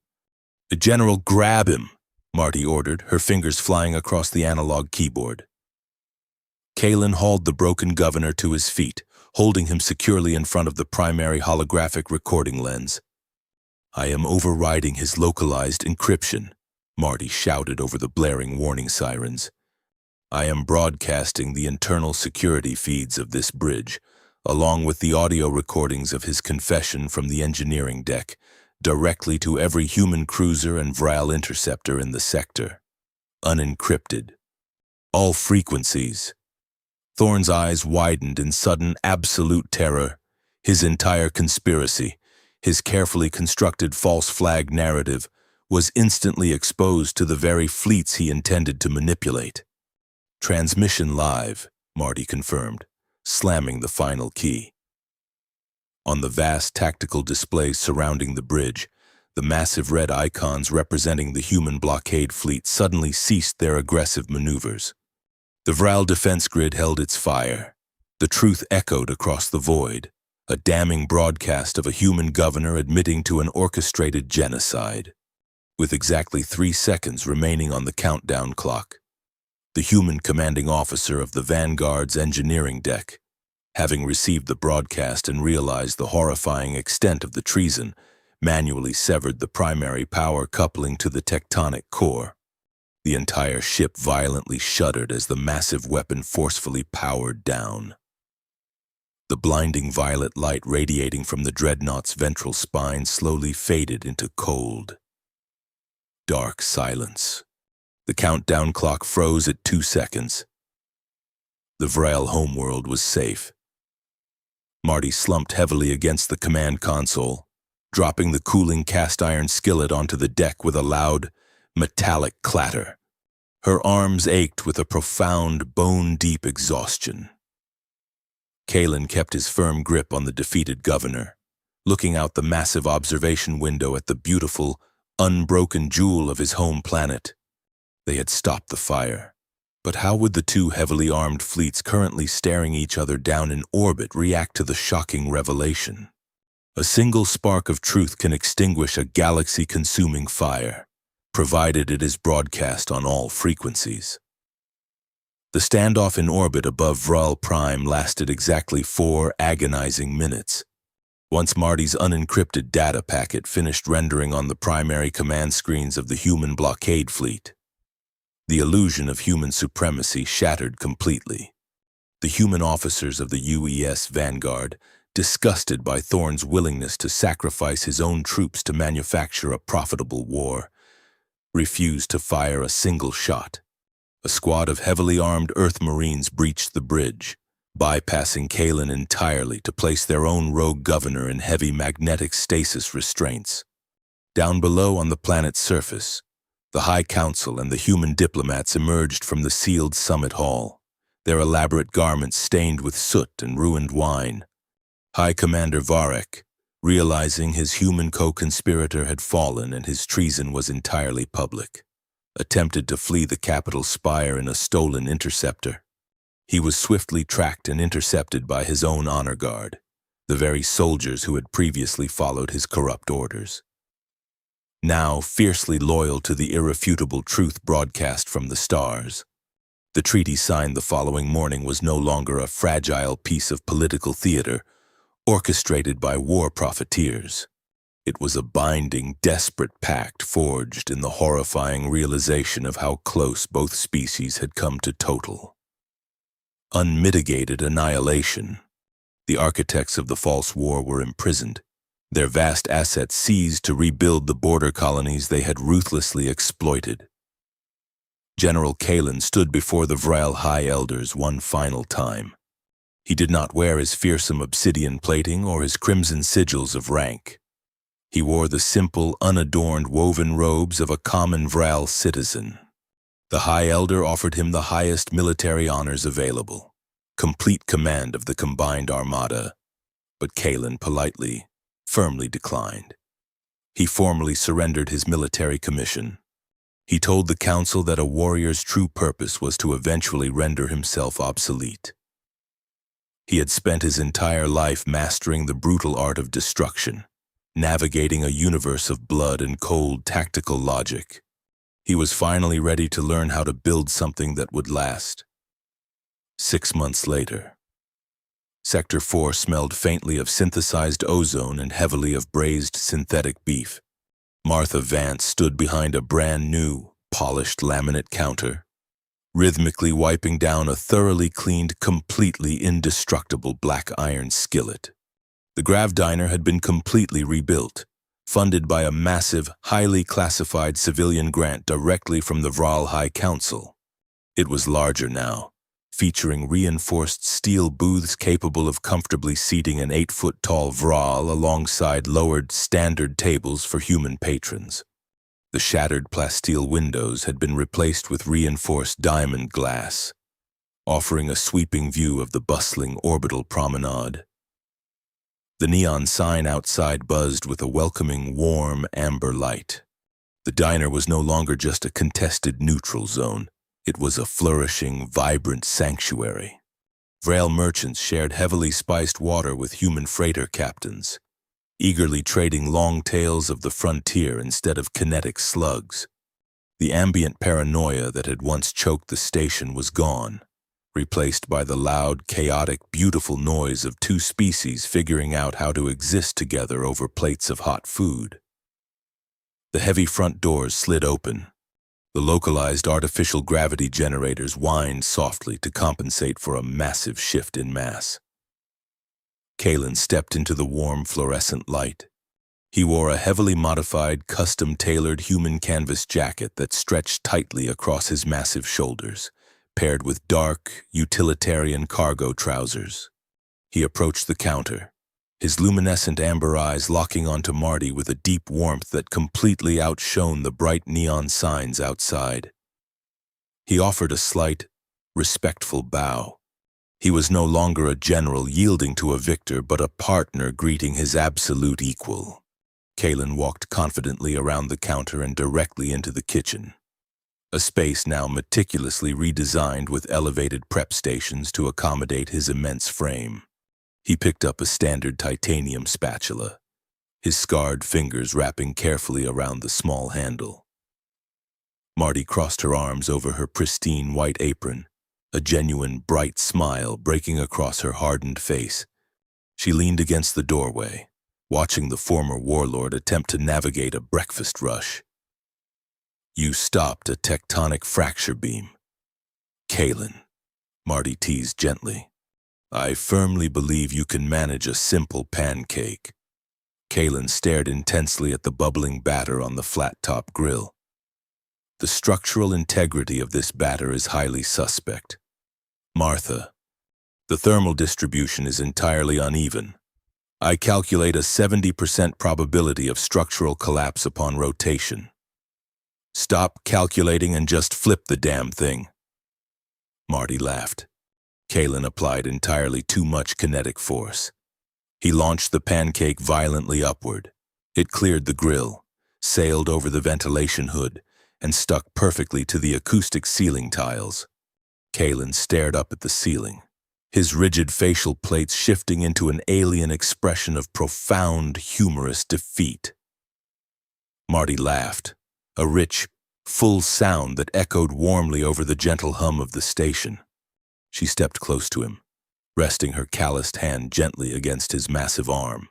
"The General, grab him," Marty ordered, her fingers flying across the analog keyboard. Kalen hauled the broken governor to his feet, holding him securely in front of the primary holographic recording lens. "I am overriding his localized encryption," Marty shouted over the blaring warning sirens. "I am broadcasting the internal security feeds of this bridge, along with the audio recordings of his confession from the engineering deck, directly to every human cruiser and Vril interceptor in the sector. Unencrypted. All frequencies." Thorne's eyes widened in sudden, absolute terror. His entire conspiracy, his carefully constructed false flag narrative, was instantly exposed to the very fleets he intended to manipulate. "Transmission live," Marty confirmed, slamming the final key. On the vast tactical display surrounding the bridge, the massive red icons representing the human blockade fleet suddenly ceased their aggressive maneuvers. The Vril defense grid held its fire. The truth echoed across the void, a damning broadcast of a human governor admitting to an orchestrated genocide. With exactly 3 seconds remaining on the countdown clock, the human commanding officer of the Vanguard's engineering deck, having received the broadcast and realized the horrifying extent of the treason, manually severed the primary power coupling to the tectonic core. The entire ship violently shuddered as the massive weapon forcefully powered down. The blinding violet light radiating from the dreadnought's ventral spine slowly faded into cold, dark silence. The countdown clock froze at 2 seconds. The Vril homeworld was safe. Marty slumped heavily against the command console, dropping the cooling cast-iron skillet onto the deck with a loud, metallic clatter. Her arms ached with a profound, bone-deep exhaustion. Kalen kept his firm grip on the defeated governor, looking out the massive observation window at the beautiful, unbroken jewel of his home planet. They had stopped the fire. But how would the two heavily armed fleets currently staring each other down in orbit react to the shocking revelation? A single spark of truth can extinguish a galaxy-consuming fire, provided it is broadcast on all frequencies. The standoff in orbit above Vril Prime lasted exactly 4 agonizing minutes. Once Marty's unencrypted data packet finished rendering on the primary command screens of the human blockade fleet, the illusion of human supremacy shattered completely. The human officers of the UES Vanguard, disgusted by Thorne's willingness to sacrifice his own troops to manufacture a profitable war, refused to fire a single shot. A squad of heavily armed Earth Marines breached the bridge, bypassing Kalen entirely to place their own rogue governor in heavy magnetic stasis restraints. Down below on the planet's surface, the High Council and the human diplomats emerged from the sealed summit hall, their elaborate garments stained with soot and ruined wine. High Commander Varek, realizing his human co-conspirator had fallen and his treason was entirely public, attempted to flee the capital spire in a stolen interceptor. He was swiftly tracked and intercepted by his own honor guard, the very soldiers who had previously followed his corrupt orders. Now fiercely loyal to the irrefutable truth broadcast from the stars, the treaty signed the following morning was no longer a fragile piece of political theater orchestrated by war profiteers. It was a binding, desperate pact forged in the horrifying realization of how close both species had come to total, unmitigated annihilation. The architects of the false war were imprisoned, their vast assets seized to rebuild the border colonies they had ruthlessly exploited. General Kalen stood before the Vril High Elders one final time. He did not wear his fearsome obsidian plating or his crimson sigils of rank. He wore the simple, unadorned woven robes of a common Vril citizen. The High Elder offered him the highest military honors available, complete command of the combined armada, but Kalen politely, firmly declined. He formally surrendered his military commission. He told the council that a warrior's true purpose was to eventually render himself obsolete. He had spent his entire life mastering the brutal art of destruction, navigating a universe of blood and cold tactical logic. He was finally ready to learn how to build something that would last. 6 months later, Sector 4 smelled faintly of synthesized ozone and heavily of braised synthetic beef. Martha Vance stood behind a brand new, polished laminate counter, rhythmically wiping down a thoroughly cleaned, completely indestructible black iron skillet. The Grav Diner had been completely rebuilt, funded by a massive, highly classified civilian grant directly from the Vral High Council. It was larger now, featuring reinforced steel booths capable of comfortably seating an 8-foot-tall Vral alongside lowered standard tables for human patrons. The shattered plasteel windows had been replaced with reinforced diamond glass, offering a sweeping view of the bustling orbital promenade. The neon sign outside buzzed with a welcoming, warm, amber light. The diner was no longer just a contested neutral zone. It was a flourishing, vibrant sanctuary. Vral merchants shared heavily spiced water with human freighter captains, eagerly trading long tales of the frontier instead of kinetic slugs. The ambient paranoia that had once choked the station was gone, replaced by the loud, chaotic, beautiful noise of two species figuring out how to exist together over plates of hot food. The heavy front doors slid open. The localized artificial gravity generators whined softly to compensate for a massive shift in mass. Kalen stepped into the warm fluorescent light. He wore a heavily modified, custom-tailored human canvas jacket that stretched tightly across his massive shoulders, paired with dark, utilitarian cargo trousers. He approached the counter, his luminescent amber eyes locking onto Marty with a deep warmth that completely outshone the bright neon signs outside. He offered a slight, respectful bow. He was no longer a general yielding to a victor, but a partner greeting his absolute equal. Kalen walked confidently around the counter and directly into the kitchen, a space now meticulously redesigned with elevated prep stations to accommodate his immense frame. He picked up a standard titanium spatula, his scarred fingers wrapping carefully around the small handle. Marty crossed her arms over her pristine white apron, a genuine bright smile breaking across her hardened face. She leaned against the doorway, watching the former warlord attempt to navigate a breakfast rush. "You stopped a tectonic fracture beam." "Kalen," Marty teased gently, "I firmly believe you can manage a simple pancake." Kalen stared intensely at the bubbling batter on the flat-top grill. "The structural integrity of this batter is highly suspect. Martha, the thermal distribution is entirely uneven. I calculate a 70% probability of structural collapse upon rotation. Stop calculating and just flip the damn thing." Marty laughed. Kalen applied entirely too much kinetic force. He launched the pancake violently upward. It cleared the grill, sailed over the ventilation hood, and stuck perfectly to the acoustic ceiling tiles. Kalen stared up at the ceiling, his rigid facial plates shifting into an alien expression of profound, humorous defeat. Marty laughed, a rich, full sound that echoed warmly over the gentle hum of the station. She stepped close to him, resting her calloused hand gently against his massive arm.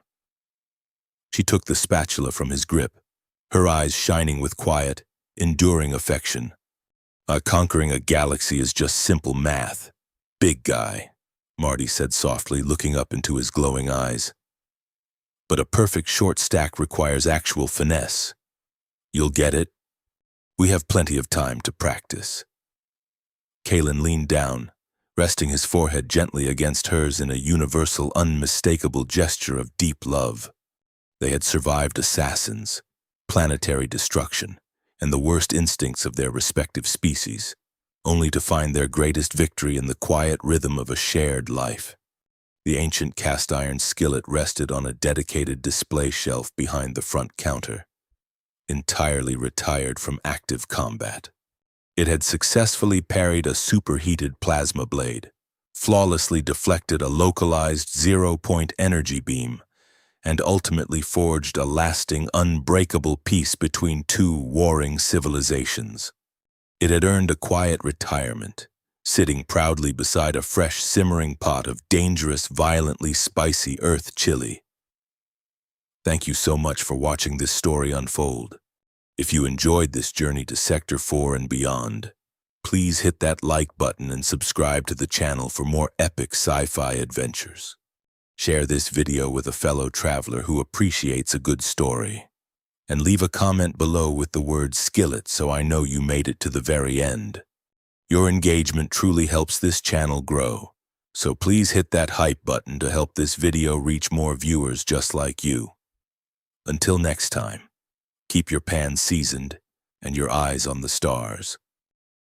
She took the spatula from his grip, her eyes shining with quiet, enduring affection. "Conquering a galaxy is just simple math, big guy," Marty said softly, looking up into his glowing eyes. "But a perfect short stack requires actual finesse. You'll get it. We have plenty of time to practice." Kalen leaned down, resting his forehead gently against hers in a universal, unmistakable gesture of deep love. They had survived assassins, planetary destruction, and the worst instincts of their respective species, only to find their greatest victory in the quiet rhythm of a shared life. The ancient cast-iron skillet rested on a dedicated display shelf behind the front counter, entirely retired from active combat. It had successfully parried a superheated plasma blade, flawlessly deflected a localized zero-point energy beam, and ultimately forged a lasting, unbreakable peace between two warring civilizations. It had earned a quiet retirement, sitting proudly beside a fresh, simmering pot of dangerous, violently spicy earth chili. Thank you so much for watching this story unfold. If you enjoyed this journey to Sector 4 and beyond, please hit that like button and subscribe to the channel for more epic sci-fi adventures. Share this video with a fellow traveler who appreciates a good story. And leave a comment below with the word Skillet so I know you made it to the very end. Your engagement truly helps this channel grow, so please hit that hype button to help this video reach more viewers just like you. Until next time, keep your pan seasoned and your eyes on the stars.